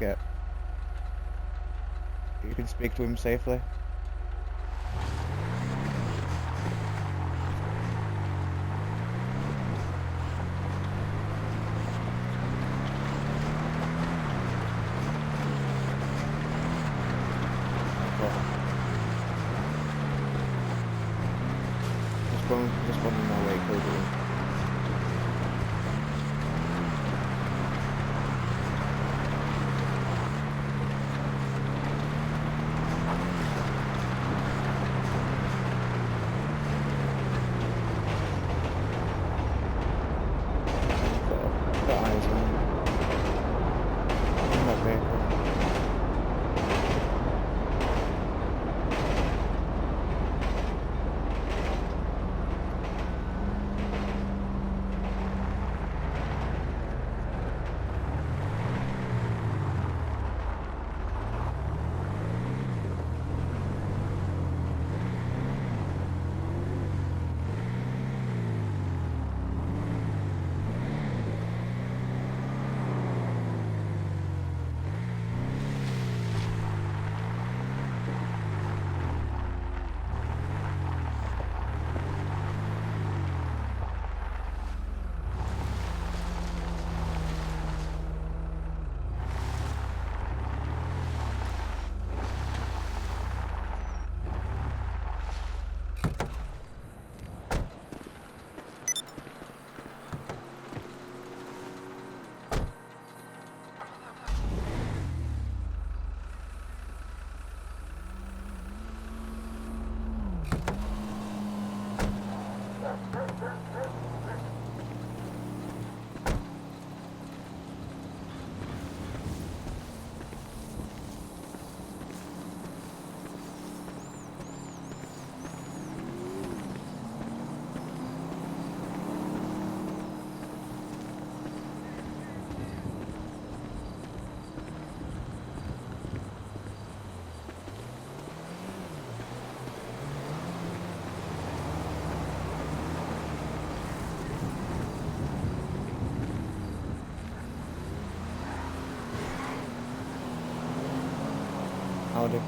speak to him safely? Just one in my way, Cody. Got eyes on that vehicle. Howdy.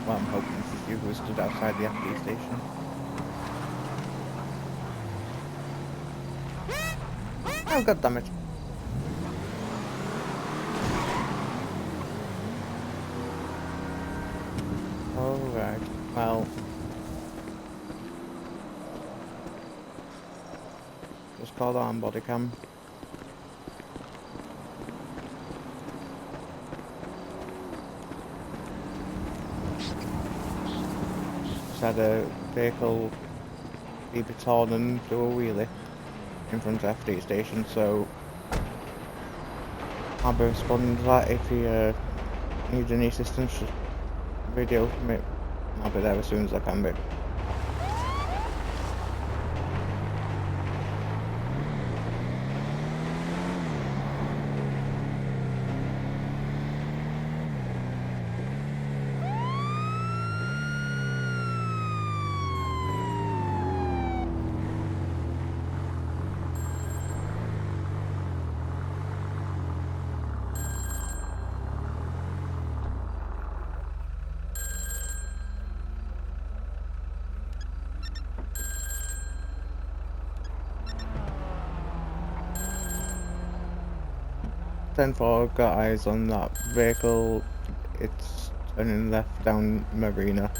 Well, I'm hoping this is you who stood outside the FD station. Oh, god damn it. Alright, well. Just call on body cam. Just had a vehicle either torn and do a wheelie in front of FD station, so I'll be responding to that. If you need any assistance, just video from it. I'll be there as soon as I can be. I've got eyes on that vehicle. It's turning left down Marina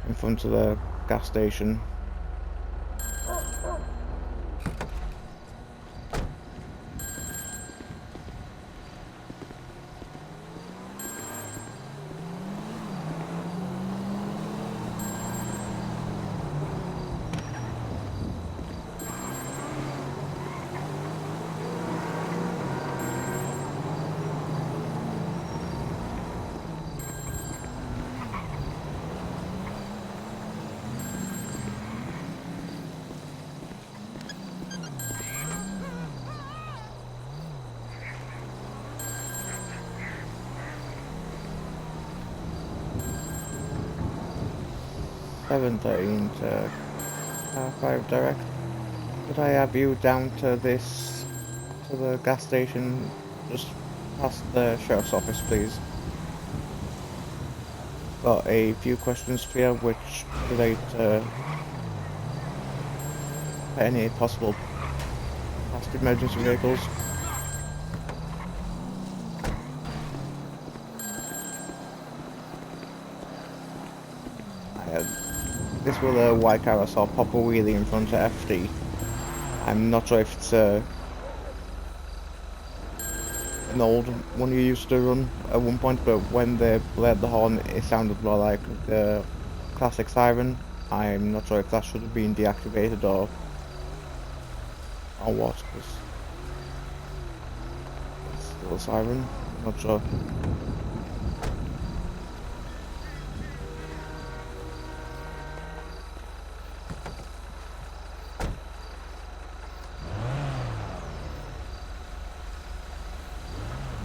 in front of the gas station. 713 to R5 direct. Could I have you down to the gas station just past the sheriff's office, please? Got a few questions for you which relate to any possible past emergency vehicles. This was a white car I saw pop a wheelie in front of FD. I'm not sure if it's an old one you used to run at one point, but when they blared the horn it sounded more like the classic siren. I'm not sure if that should have been deactivated or what, because it's still a siren. I'm not sure.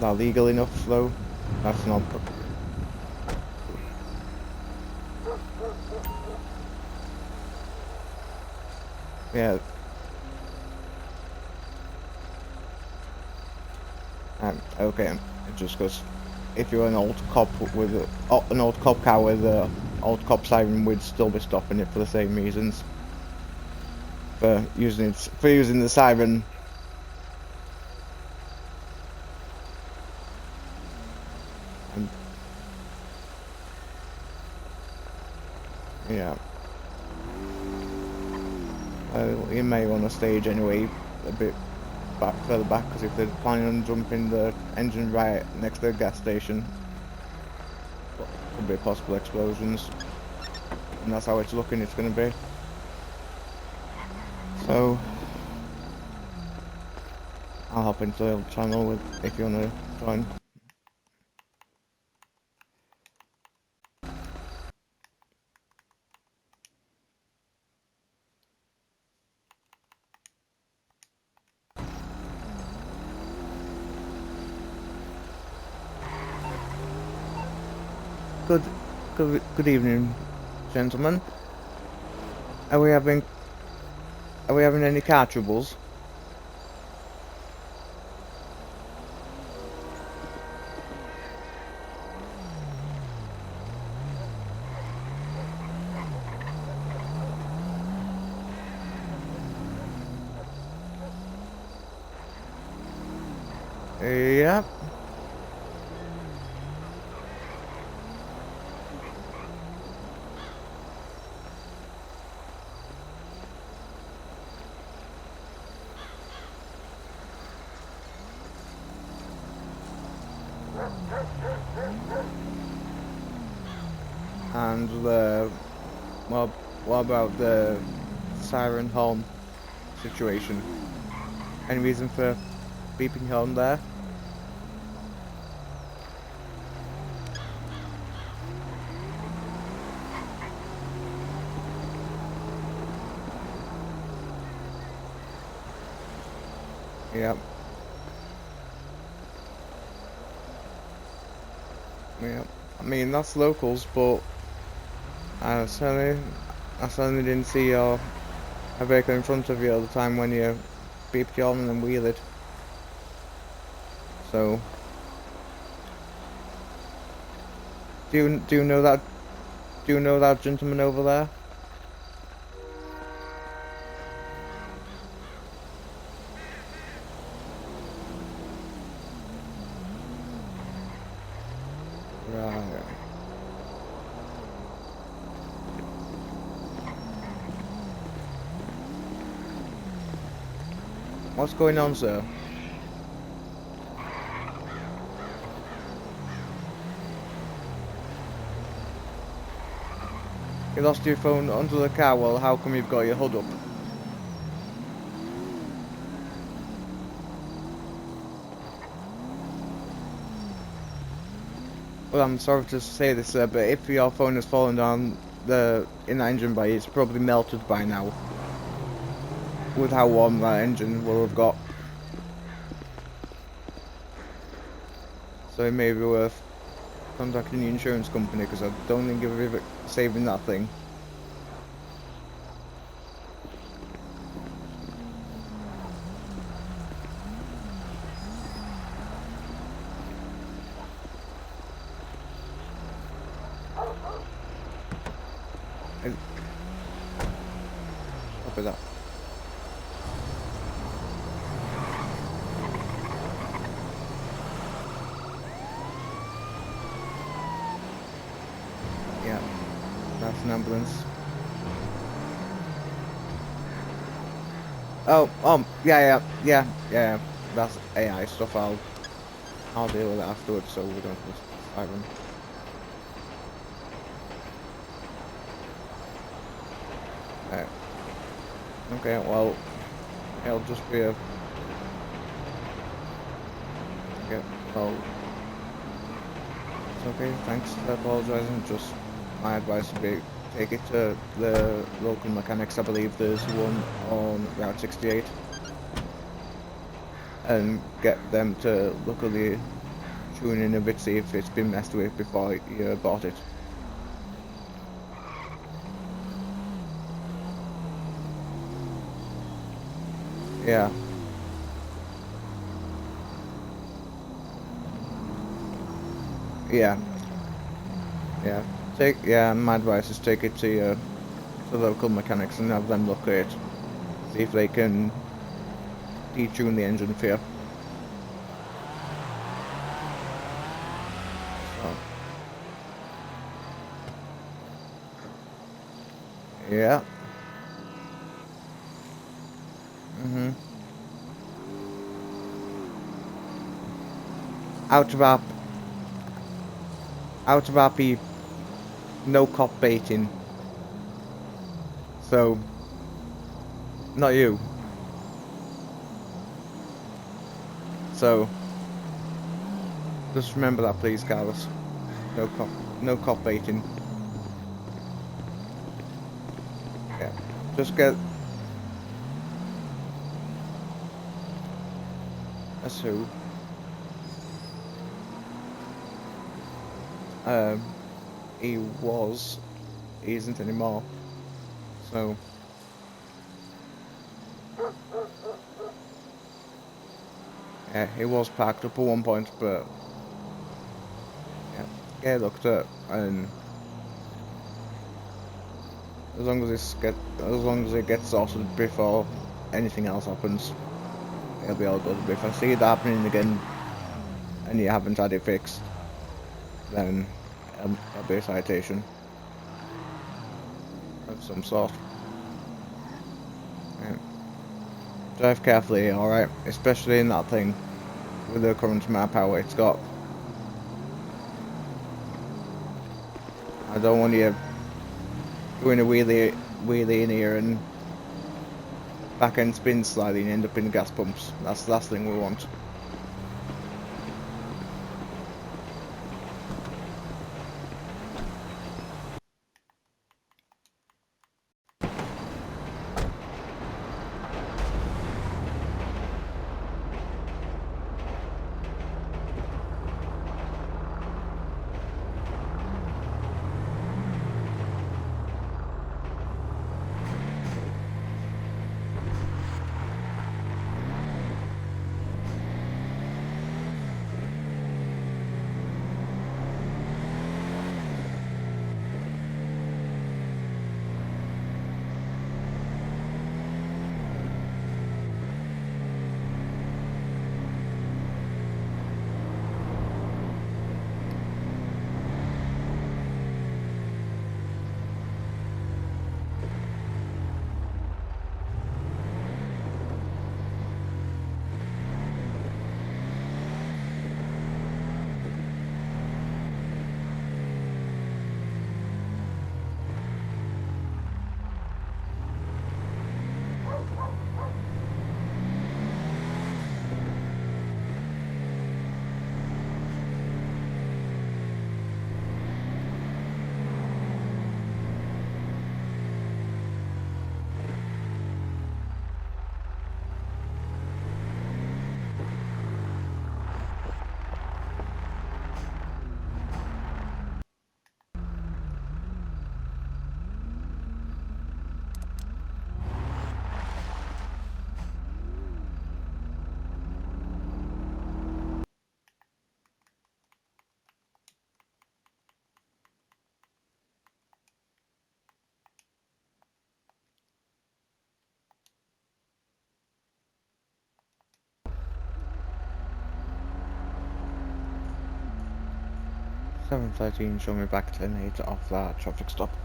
Not legal enough though. That's not. Yeah. Okay. Just because if you're an old cop with an old cop car with an old cop siren, we'd still be stopping it for the same reasons. For using the siren. Yeah. You may want to stage anyway, a bit further back, because if they're planning on jumping the engine right next to the gas station, could be possible explosions, and that's how it's looking. It's going to be. So I'll hop into the channel if you want to join. Good evening, gentlemen. Are we having any car troubles? Yeah. And what about the siren horn situation? Any reason for beeping horn there? Yep. Yep. I mean, that's locals, but I certainly didn't see a vehicle in front of you all the time when you beeped your horn and then wheeled. So, do you know that gentleman over there? Right. What's going on, sir? You lost your phone under the car. Well, how come you've got your hood up? Well, I'm sorry to say this, sir, but if your phone has fallen down in the engine bay, it's probably melted by now. With how warm that engine will have got. So it may be worth contacting the insurance company, because I don't think you're saving that thing. an ambulance. Oh, yeah. That's AI stuff. I'll deal with it afterwards, so we don't miss the siren. Right. Okay, well, it'll just be a... Okay, well... It's okay, thanks for apologising. Just my advice would be take it to the local mechanics. I believe there's one on Route 68. And get them to look at the tuning of it, see if it's been messed with before you bought it. Yeah. Yeah. My advice is take it to the local mechanics and have them look at it. See if they can detune the engine for you. So. Yeah. Out of RP, no cop baiting. So, not you. So, just remember that, please, Carlos. No cop baiting. Yeah, just get. That's who. He isn't anymore. So. Yeah, he was parked up at one point, but yeah, looked at, and as long as it gets sorted before anything else happens, it'll be all good. But if I see it happening again, and you haven't had it fixed, then there'll be a citation of some sort. Yeah. Drive carefully, alright? Especially in that thing with the current amount of power it's got. I don't want you doing a wheelie in here and back end spin slightly and end up in gas pumps. That's the last thing we want. $7.13 show me back 10-8 off that traffic stop.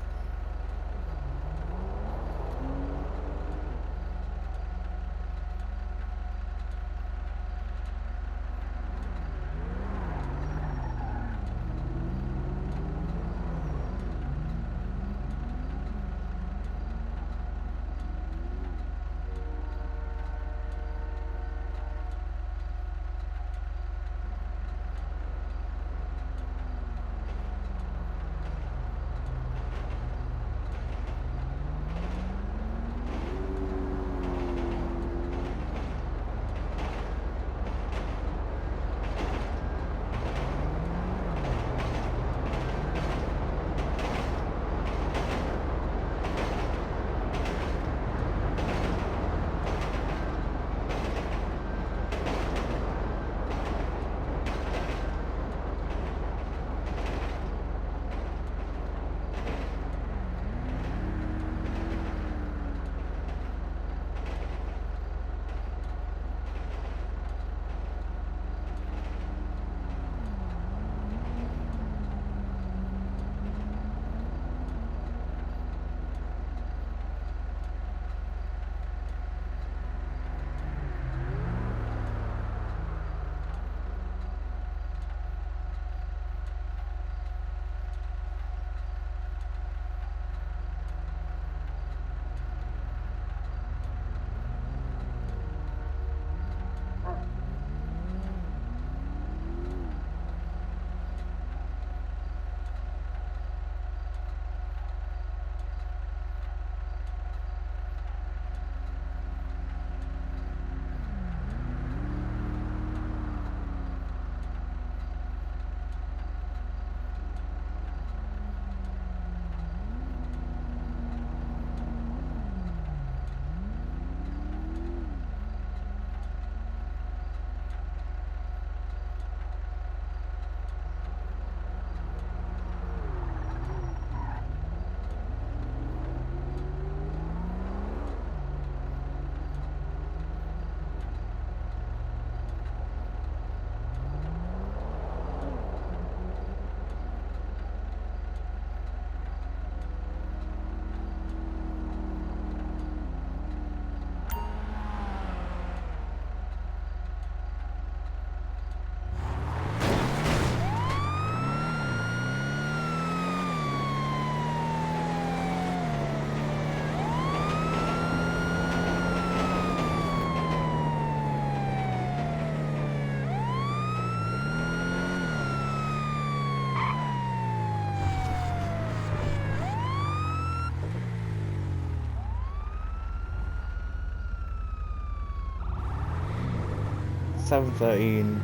713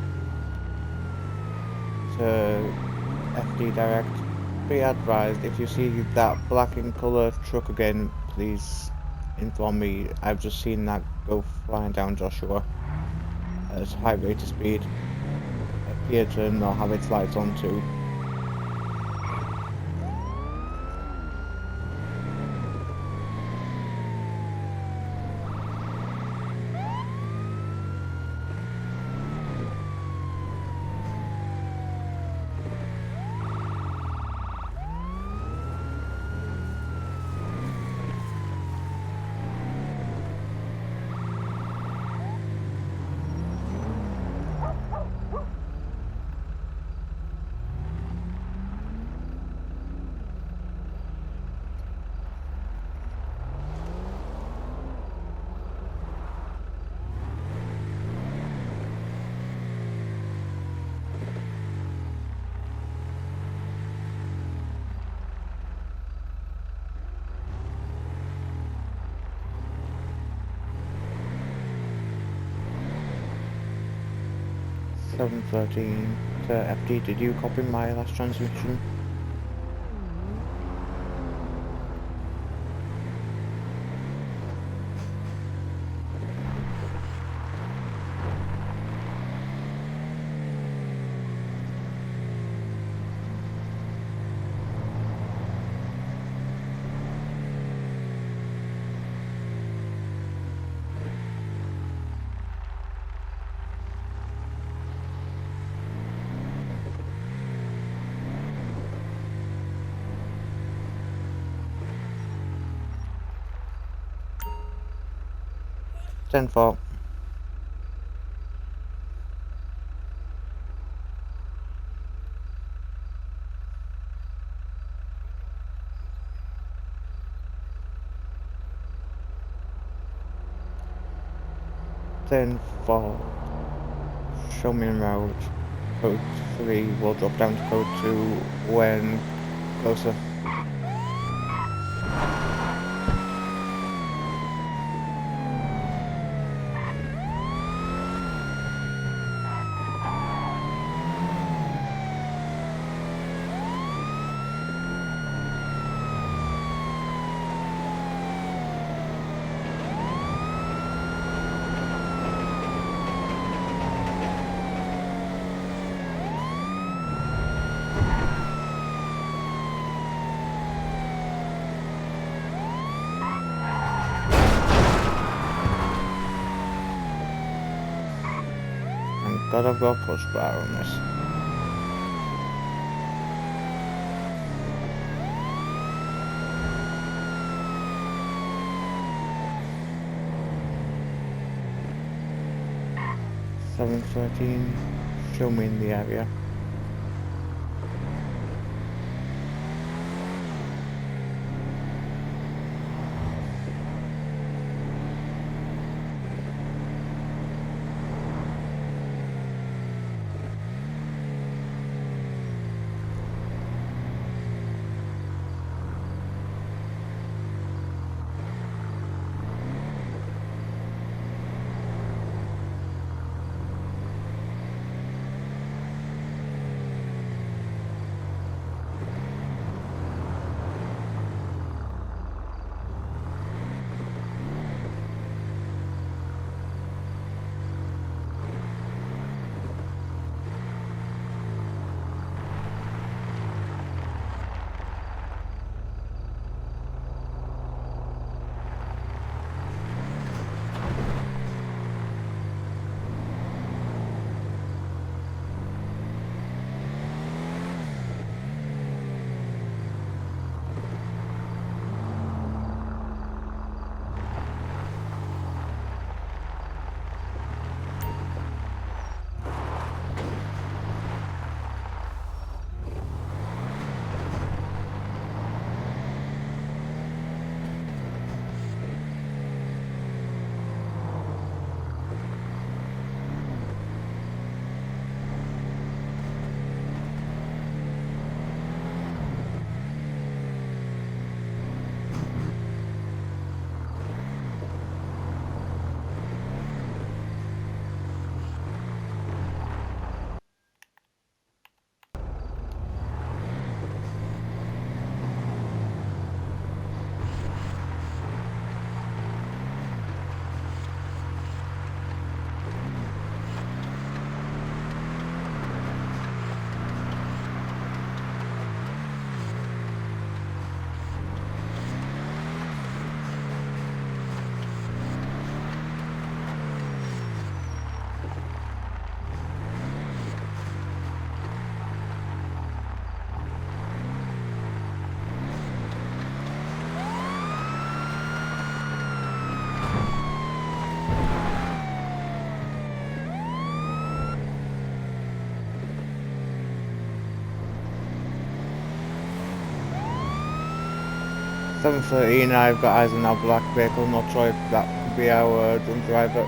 to FD Direct. Be advised, if you see that black in colour truck again, please inform me. I've just seen that go flying down Joshua at a high rate of speed. Appear to not have its lights on too. Seven 13 to FD, did you copy my last transmission? Ten four. Ten four. Show me en route. Code 3 will drop down to code 2 when closer. God, I've got a push bar on this. Seven 13. Show me in the area. 713, I've got eyes on our black vehicle, not sure if that could be our drunk driver.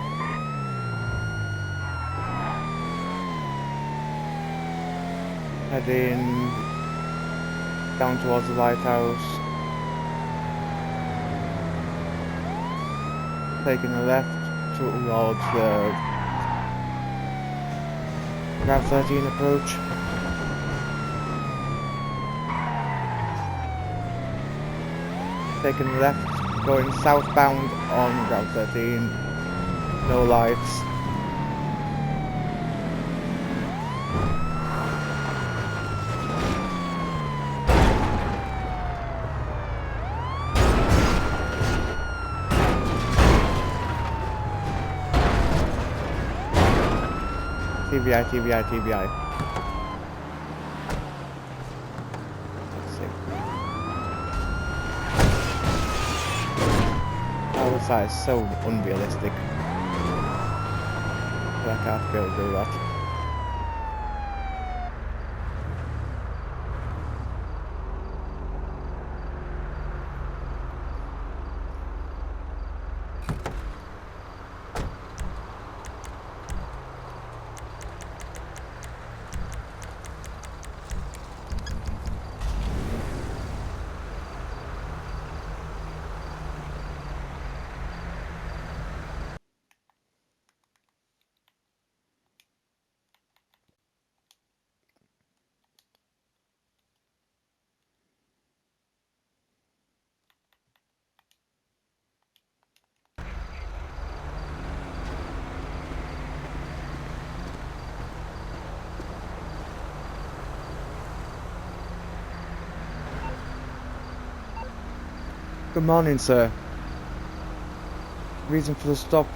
Heading down towards the lighthouse. Taking a left towards the Route 13 approach. Taking a left, going southbound on Route 13. No lights. TBI, TBI, TBI. Let's see. Oh, that is so unrealistic. But I can't be able to do that. Good morning, sir. Reason for the stop.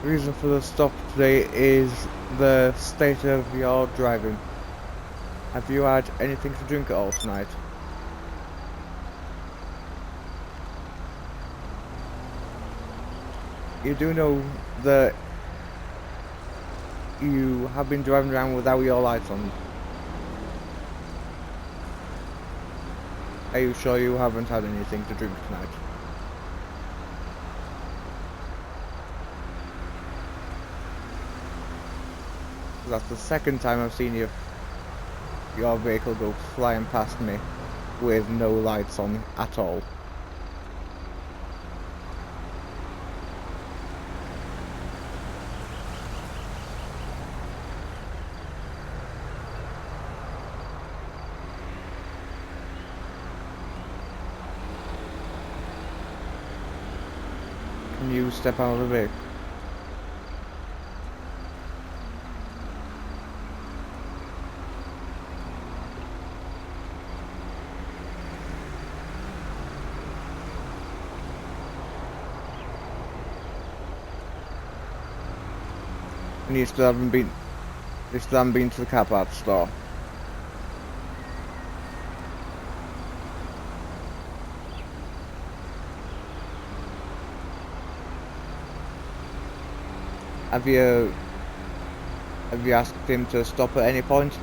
Reason for the stop today is the state of your driving. Have you had anything to drink at all tonight? You do know that you have been driving around without your lights on. Are you sure you haven't had anything to drink tonight? That's the second time I've seen your vehicle go flying past me with no lights on at all. Can you step out of the vehicle? And you still haven't been to the car parts store? Have you asked him to stop at any point?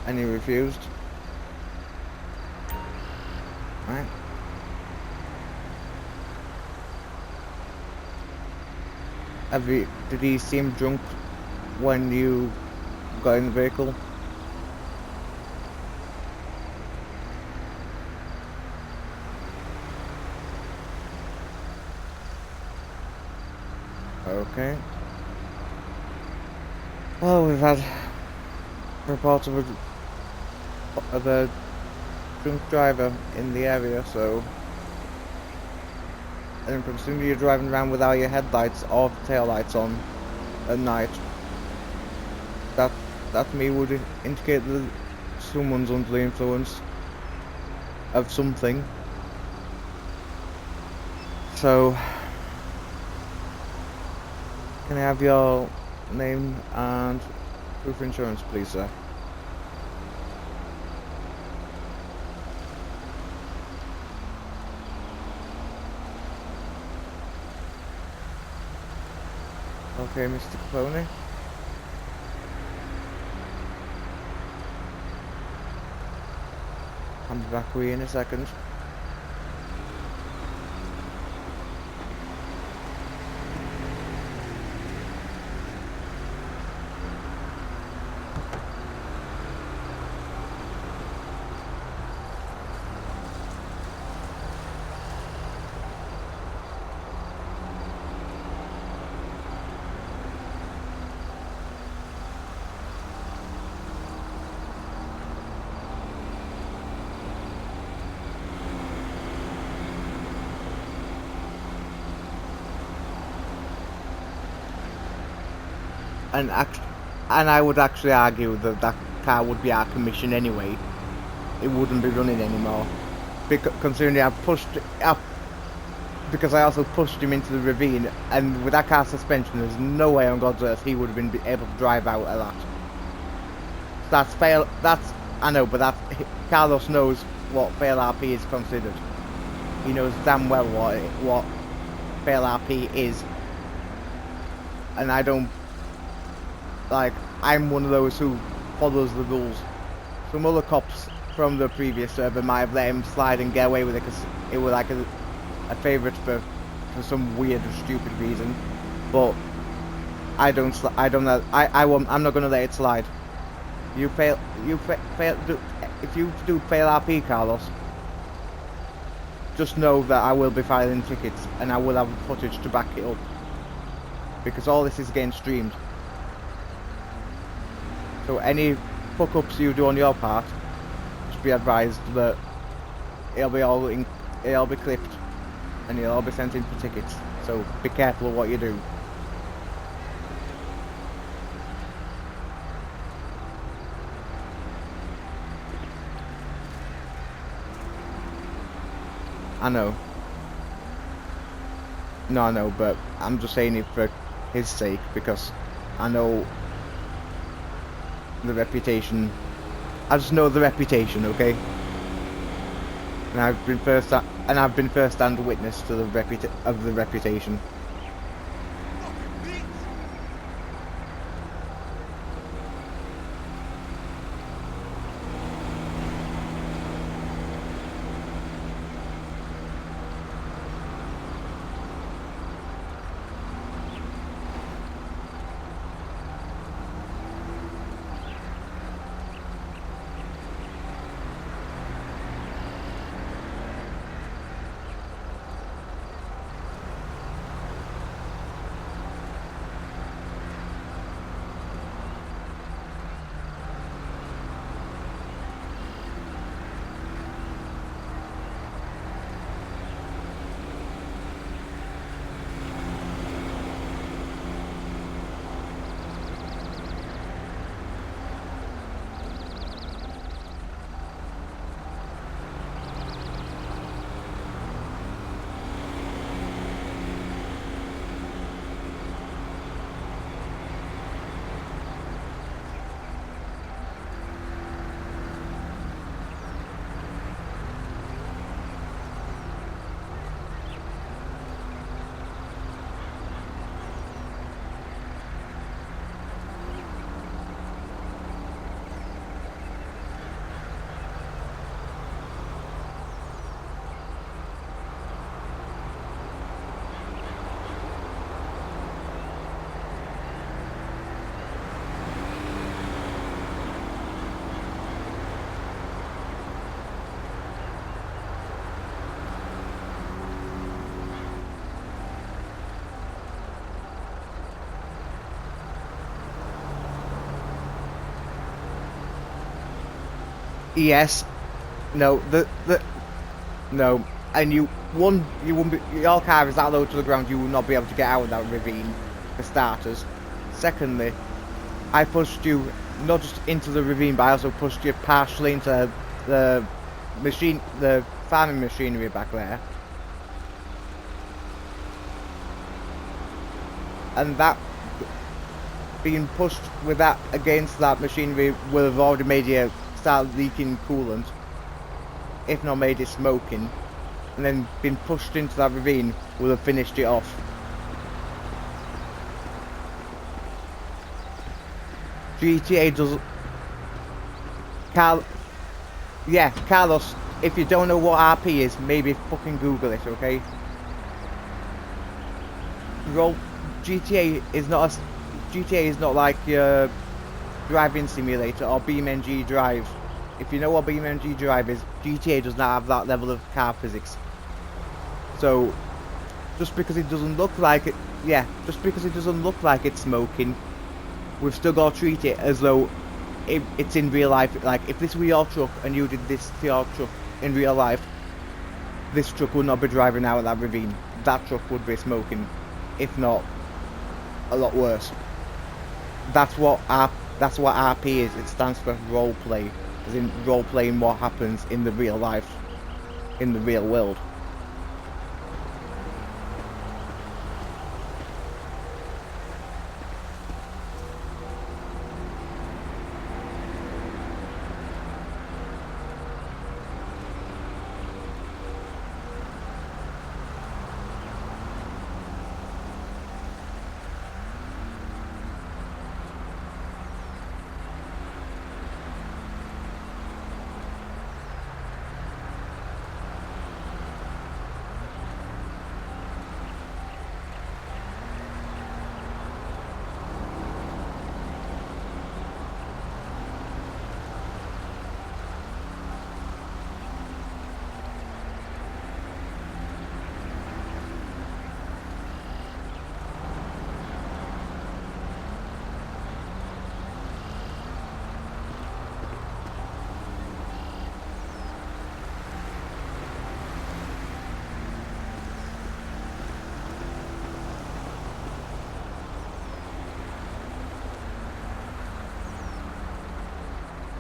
And he refused? Right. Did he seem drunk when you got in the vehicle? Okay. Well, we've had reports of a drunk driver in the area, so and presumably you're driving around without your headlights or taillights on at night. That to me would indicate that someone's under the influence of something. So, can I have your name and proof of insurance, please, sir? Okay, Mr. Capone. I'll be back with you in a second. And I would actually argue that that car would be out of commission anyway. It wouldn't be running anymore. Considering I pushed up, because I also pushed him into the ravine, and with that car suspension, there's no way on God's earth he would have been able to drive out of that. That's fail. That's I know, but Carlos knows what fail RP is considered. He knows damn well what fail RP is, and I don't. Like, I'm one of those who follows the rules. Some other cops from the previous server might have let him slide and get away with it because it was like a favourite for some weird or stupid reason. But I'm not gonna let it slide. If you do fail RP, Carlos, just know that I will be filing tickets and I will have footage to back it up. Because all this is getting streamed. So any fuck-ups you do on your part, just be advised that it'll be clipped and you'll all be sent in for tickets. So be careful of what you do. I know. No, I know, but I'm just saying it for his sake because I know the reputation. I just know the reputation, okay? And I've been first-hand witness to the reputation. Yes. No. No. And you won't be, your car is that low to the ground, you will not be able to get out of that ravine, for starters. Secondly, I pushed you not just into the ravine, but I also pushed you partially into the farming machinery back there. And that being pushed with that against that machinery will have already made you start leaking coolant, if not made it smoking, and then being pushed into that ravine will have finished it off. GTA doesn't. Yeah, Carlos. If you don't know what RP is, maybe fucking Google it, okay? GTA is not GTA is not like your driving simulator or BeamNG Drive. If you know what BeamNG Drive is, GTA does not have that level of car physics. So, just because it doesn't look like it, yeah, just because it doesn't look like it's smoking, we've still got to treat it as though it's in real life. Like, if this were your truck and you did this to your truck in real life, this truck would not be driving out of that ravine. That truck would be smoking, if not a lot worse. That's what RP is. It stands for role play, as in role playing what happens in the real life, in the real world.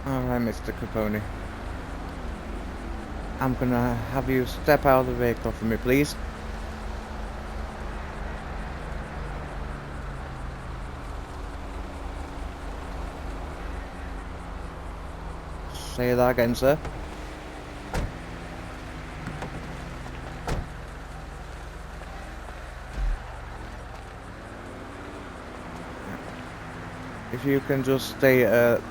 Alright, Mr. Capone. I'm gonna have you step out of the vehicle for me, please. Say that again, sir. If you can just stay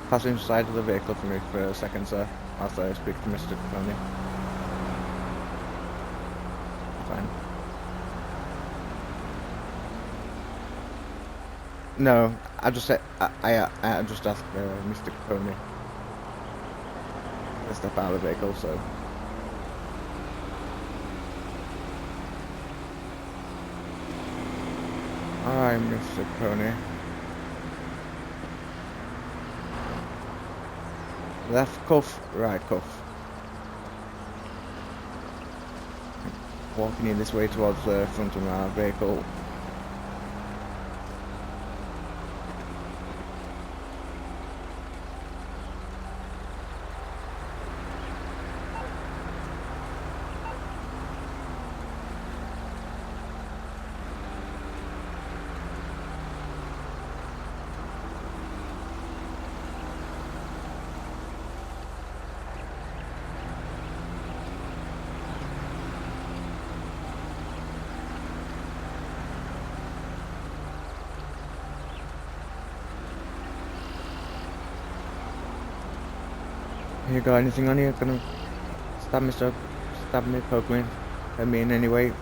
passenger side of the vehicle for me for a second, sir, after I speak to Mr. Capone. Fine. No, I just said I just asked Mr. Capone to step out of the vehicle, so. Alright, Mr. Capone. Left cuff, right cuff. Walking in this way towards the front of my vehicle. You got anything on you? Gonna stab me, poke me, hurt me in any way?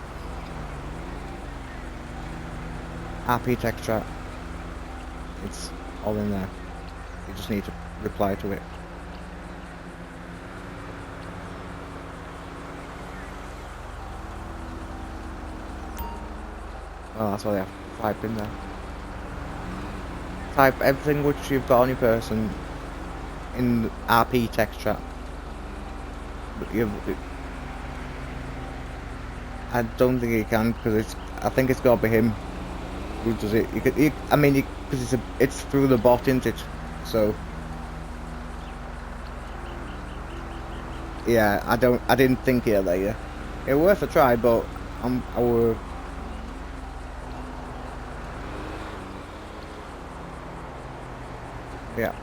RP text chat. It's all in there. You just need to reply to it. Oh, that's all they have to type in there. Type everything which you've got on your person in RP text chat. But I don't think you can, because I think it's got to be him who does it. Because it's through the bot, isn't it? So yeah, I didn't think he'd let you. It was worth a try, but I were. Yeah.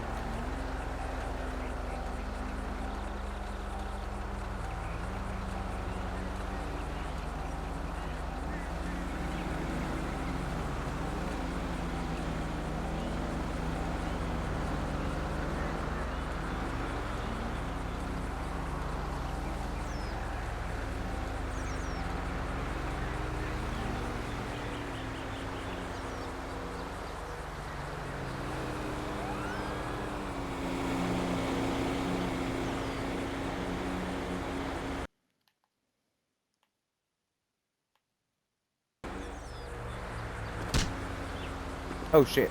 Oh shit.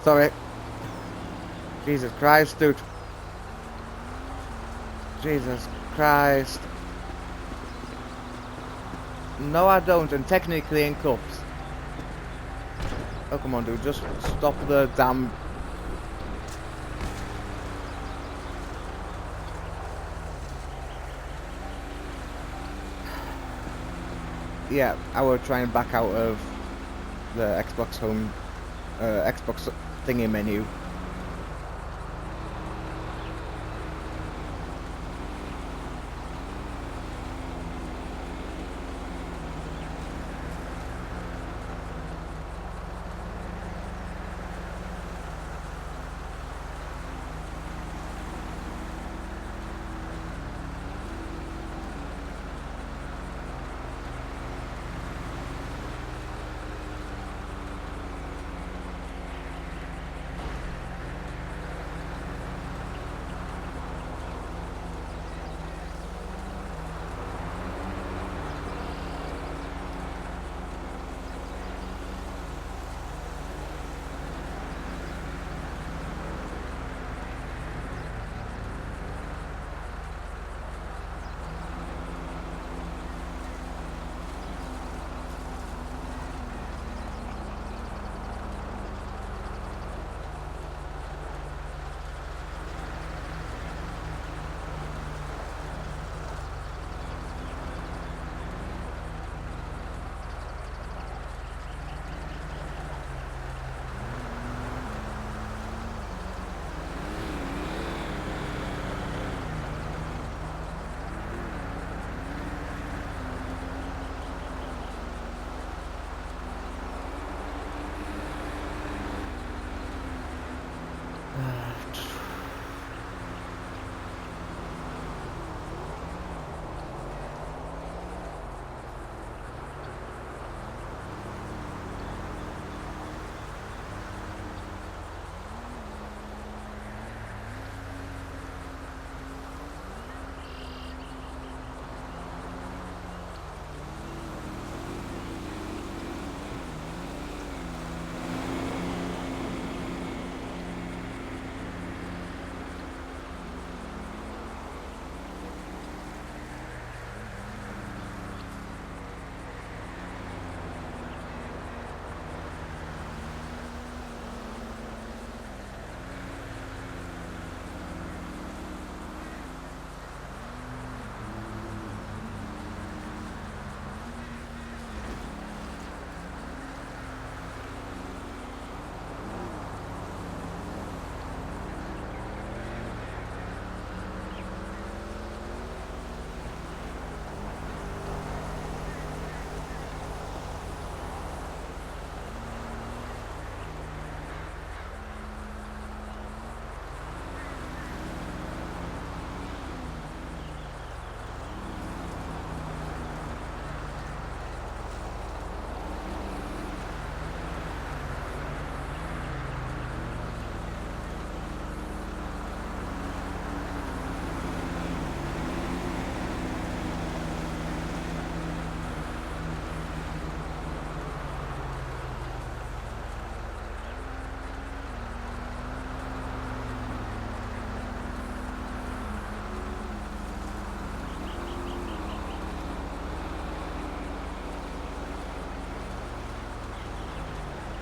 Sorry. Jesus Christ, dude. Jesus Christ. No, I don't, and technically in cups. Oh, come on, dude. Just stop the damn... Yeah, I will try and back out of the Xbox Home... Xbox thingy menu.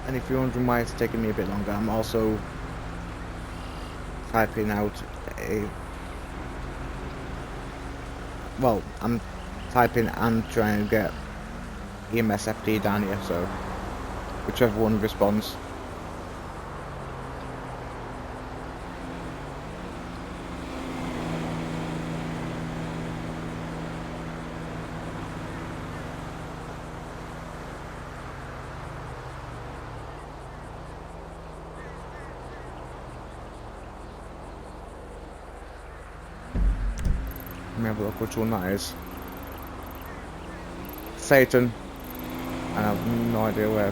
And if you're wondering why it's taking me a bit longer, I'm also typing out a... Well, I'm typing and trying to get EMS FD down here, so whichever one responds. Let me have a look which one that is. Satan. And I have no idea where.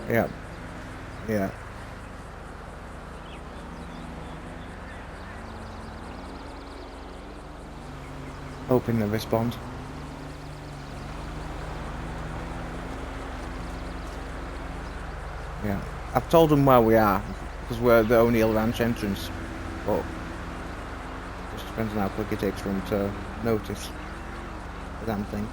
Yeah. Yeah. Hoping they respond. I've told them where we are, because we're the O'Neill Ranch entrance, but just depends on how quick it takes for them to notice the damn thing.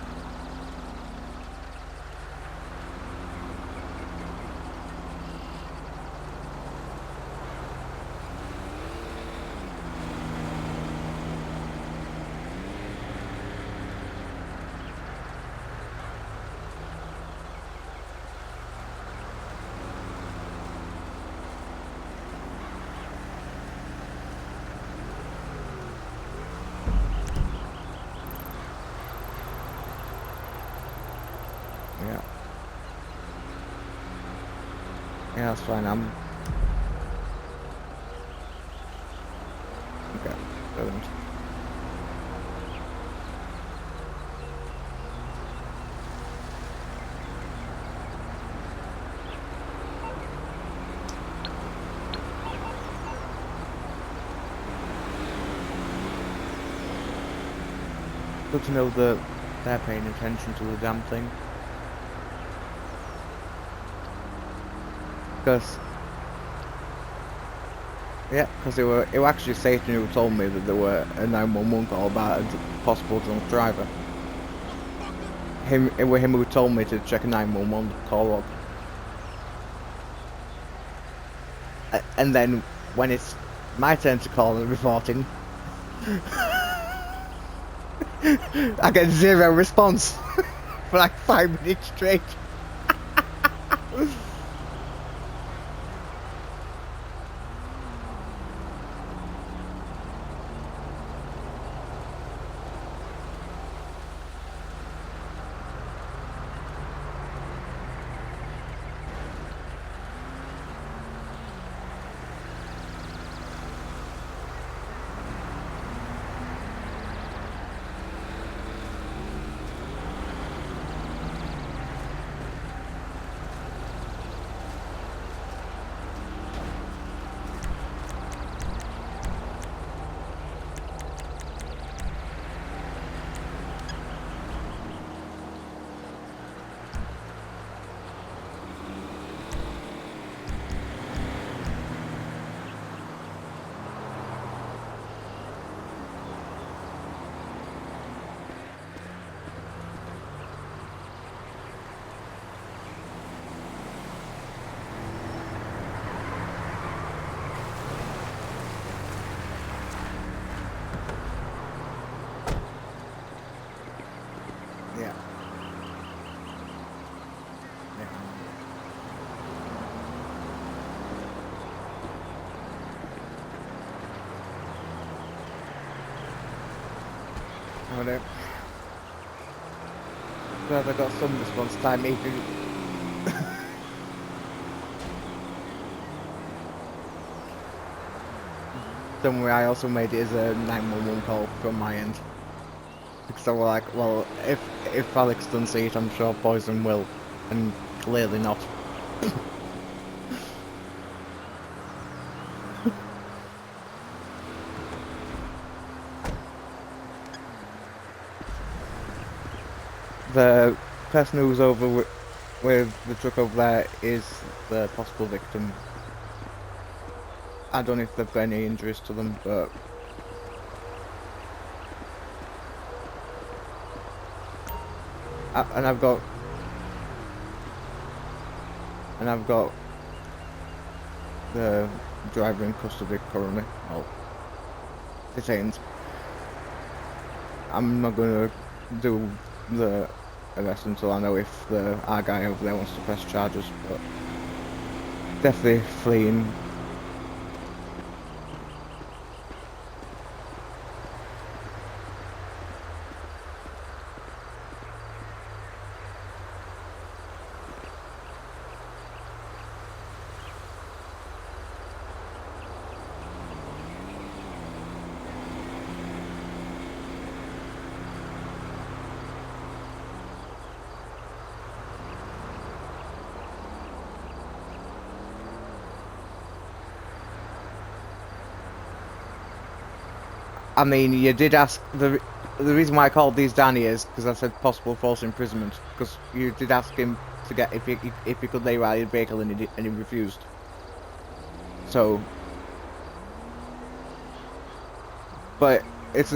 Yeah. Yeah, that's fine. I'm... Okay, brilliant. Good to know that they're paying attention to the damn thing. Because... Yeah, because it were actually Satan who told me that there were a 911 call about a possible drunk driver. It was him who told me to check a 911 call log. And then when it's my turn to call and reporting, I get zero response for like 5 minutes straight. Yeah. Yeah. I don't know. Glad I got some response time even. Don't worry, I also made it as a 911 call from my end. Because I was like, well, if Alex doesn't see it, I'm sure Poison will. And clearly not. The person who's over with the truck over there is the possible victim. I don't know if they've got any injuries to them, but... And I've got the driver in custody currently. Well, detained. I'm not going to do the arrest until I know if our guy over there wants to press charges, but definitely fleeing. I mean, you did ask the reason why I called these Danny is because I said possible false imprisonment, because you did ask him to get if he could lay ride a vehicle and he refused. So, but it's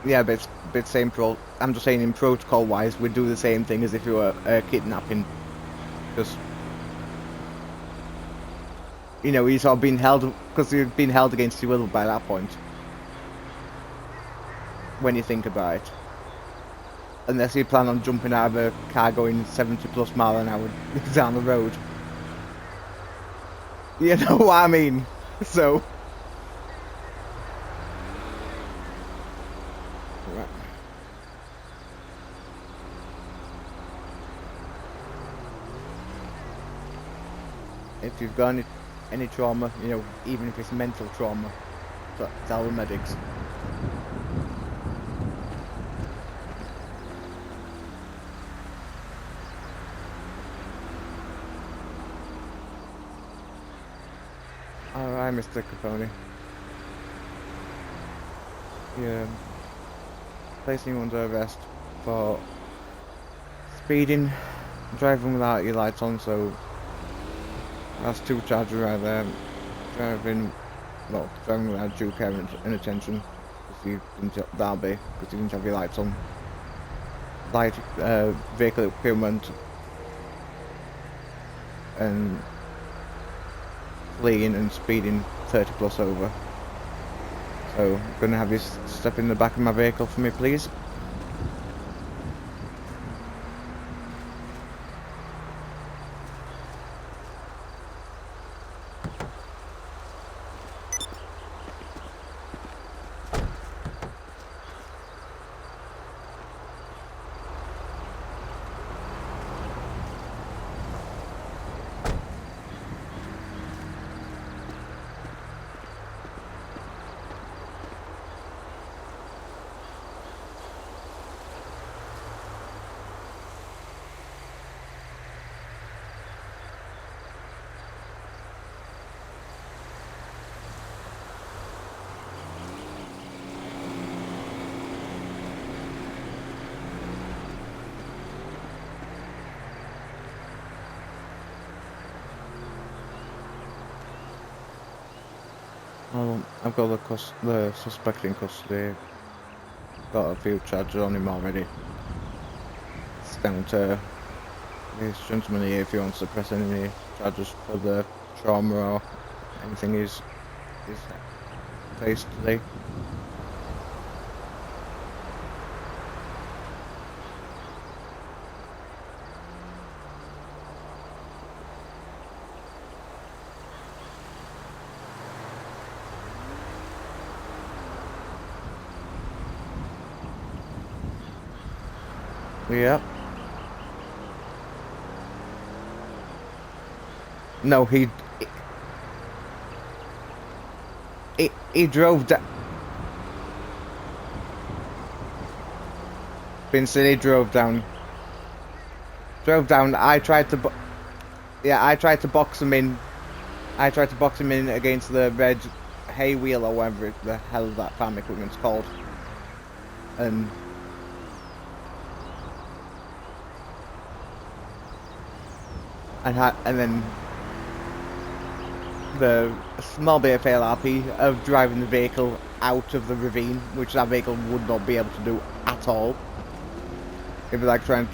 yeah, but it's same pro. I'm just saying in protocol wise, we'd do the same thing as if you were kidnapping, because you know he's all been held because you've been held against your will by that point. When you think about it, unless you plan on jumping out of a car going 70+ mile an hour down the road, you know what I mean. So. If you've got any trauma, you know, even if it's mental trauma, tell the medics. Alright, Mr. Capone. Yeah. Placing you under arrest for speeding, driving without your lights on, so that's 2 charges right there. Driving without due care and attention, because you didn't, that'll be because you didn't have your lights on. Light vehicle equipment and fleeing and speeding 30+ over. So I'm gonna have you step in the back of my vehicle for me, please. Well, I've got the suspect in custody. Got a few charges on him already. It's down to this gentleman here if he wants to press any charges for the trauma or anything he's faced today. Yeah. No, he drove down. Vincent, he drove down. I tried to box him in. I tried to box him in against the red hay wheel or whatever the hell that farm equipment's called. And then the small bit of LRP of driving the vehicle out of the ravine, which that vehicle would not be able to do at all. It'd be like trying to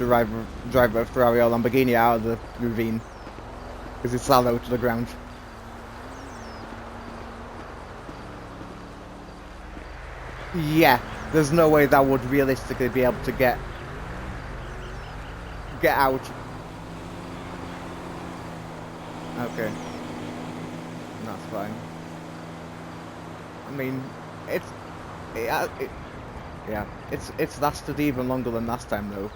drive a Ferrari or Lamborghini out of the ravine, because it's so low to the ground. Yeah, there's no way that would realistically be able to get out. Okay, that's fine. I mean, it's lasted even longer than last time though.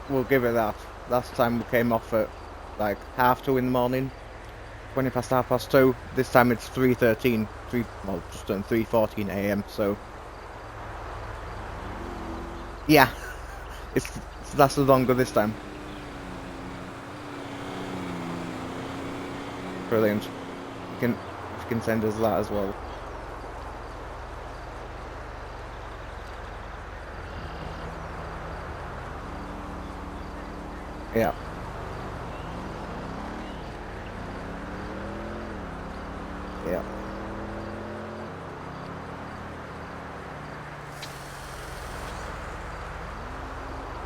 We'll give it that. Last time we came off at like 2:30 in the morning, 20 past 2:30. This time it's 3:13, just turned 3:14 AM. So yeah, it's lasted longer this time. Brilliant. You can send us that as well. Yeah. Yeah.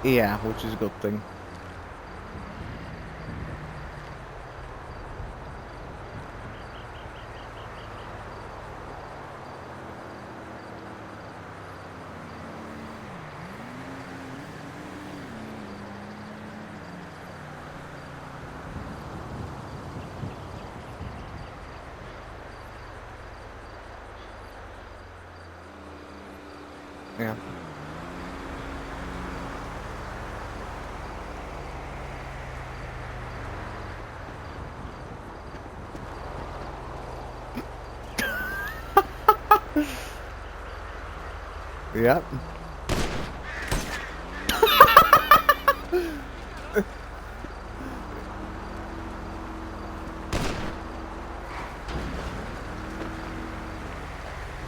Yeah, which is a good thing. Yeah. Yep.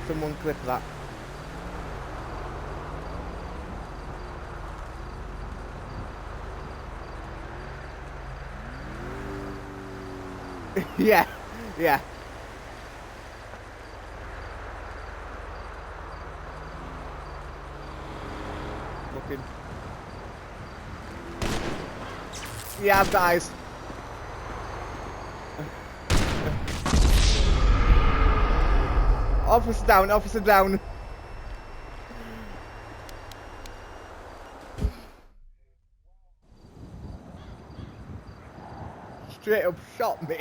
Someone clip that. Yeah, yeah. Looking. Yeah, I've got eyes. Officer down, officer down. Straight up shot me.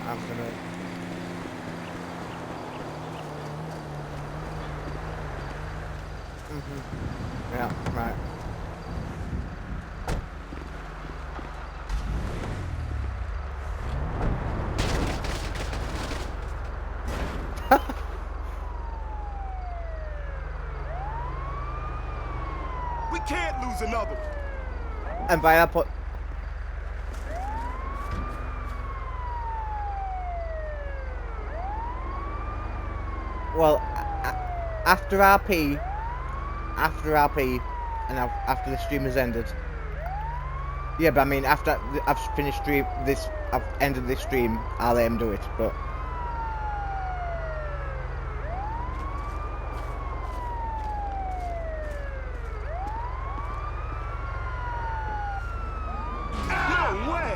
I'm gonna... Yeah, right. We can't lose another one. And by that point... Well, after RP, and after the stream has ended. Yeah, but I mean, after I've finished I've ended this stream, I'll let him do it, but... No way!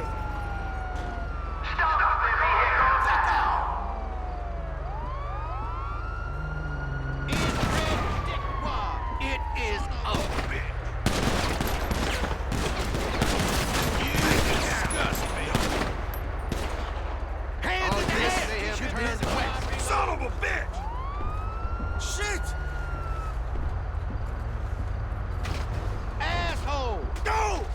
It is over. You disgust me. Hands in your head. Son of a bitch! Shit! Asshole! Go!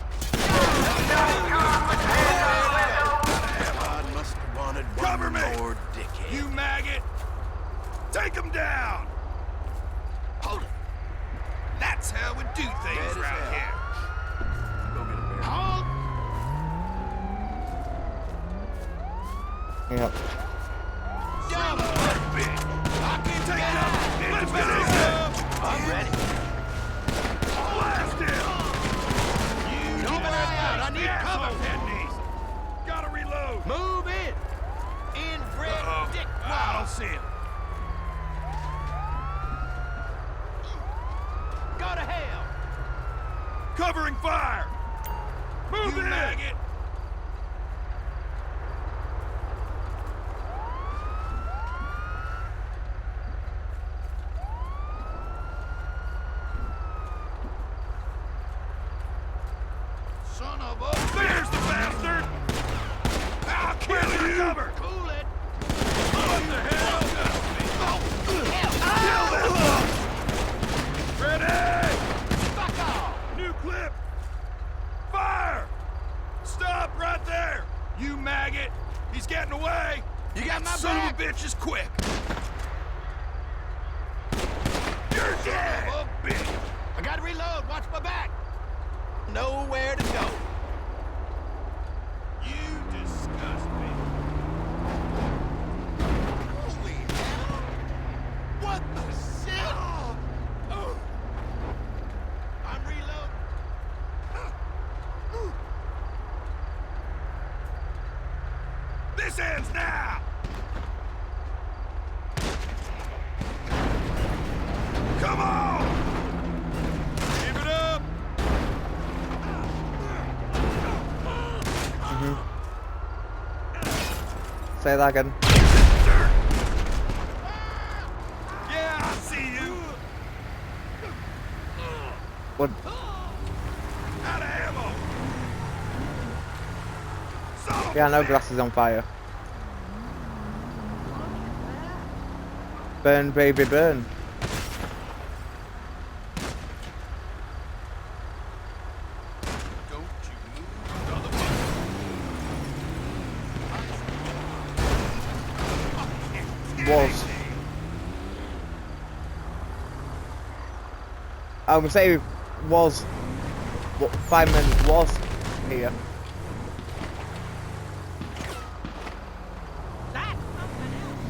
I must have wanted one more dickhead. You maggot! Take him down! Hold it. That's how we do things around here. Hold! Yep. Son of a bitch! I can take it up! Let's finish him! I'm ready. Blast him! You keep an eye out. I need cover. Head knees. Gotta reload. Move in. Inbred dick. I don't see him. Go to hell. Covering fire. Move in. Maggot. Son of a... There's the bastard! I'll kill you! Cover! Cool it! What the hell? Kill them! Ready! Fuck off! New clip! Fire! Stop right there! You maggot! He's getting away! You got my son back? Son of a bitch is quick! You're dead! Son of a bitch! I gotta reload! Watch my back! Nowhere to go. You disgust me. This ends now! Come on! Keep it up! Say that again. Yeah, I see you! What? Out of ammo! Son of Yeah, a no, bitch! grass is on fire. Burn, baby, burn. Don't you move, motherfucker! Was. I would say was. What, 5 minutes was here. That's something else.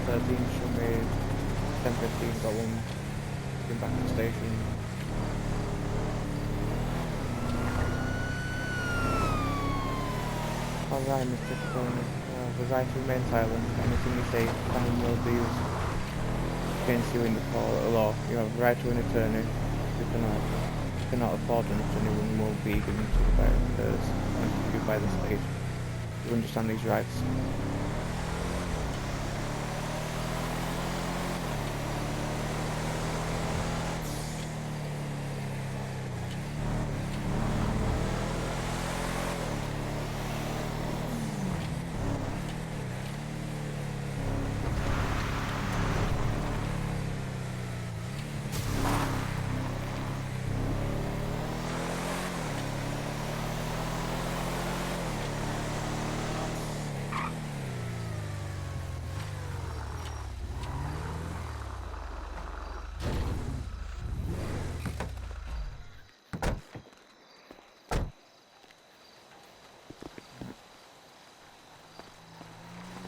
10:13 should be 10:15. Got one. Going back to the station. Alright, Mr. Tony. The right to remain silent. Anything you say, time will be used against you in the court of law. You have the right to an attorney. You cannot afford an attorney when will be given to you by the state. You understand these rights?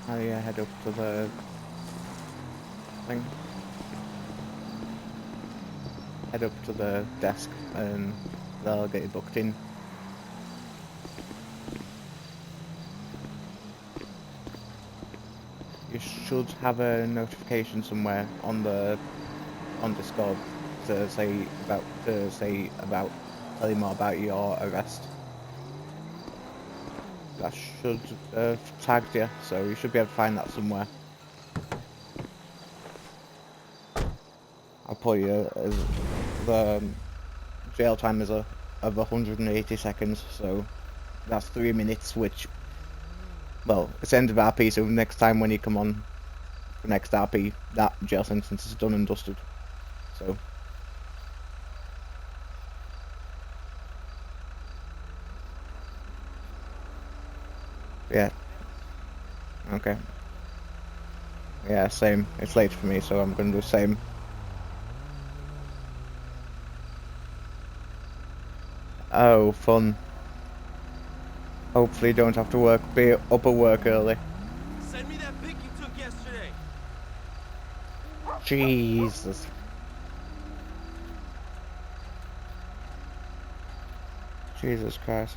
I head up to the thing. Head up to the desk and they'll get you booked in. You should have a notification somewhere on Discord to say about tell you more about your arrest. That should have tagged you, so you should be able to find that somewhere. I'll put you as the jail time is of 180 seconds, so that's 3 minutes, which, well, it's the end of RP, so next time when you come on the next RP, that jail sentence is done and dusted. So yeah. Okay. Yeah, same. It's late for me, so I'm gonna do the same. Oh, fun. Hopefully don't have to be up at work early. Send me that pic you took yesterday! Jesus. Jesus Christ.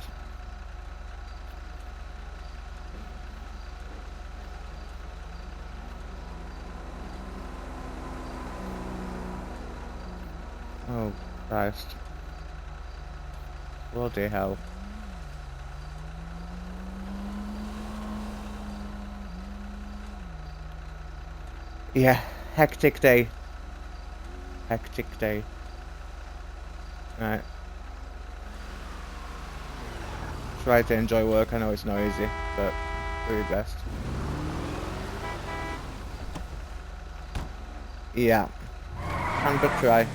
Oh, Christ. Bloody hell. Yeah, hectic day. Hectic day. Right. Try to enjoy work, I know it's not easy, but do your best. Yeah. Can but try.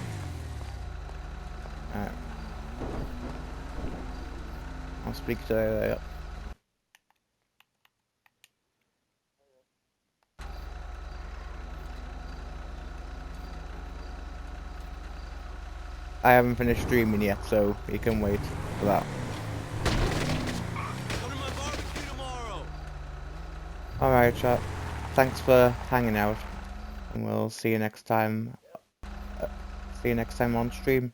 Alright. I'll speak to you later. I haven't finished streaming yet, so you can wait for that. Come to my barbecue tomorrow! Alright, chat. Thanks for hanging out, and we'll see you next time. See you next time on stream.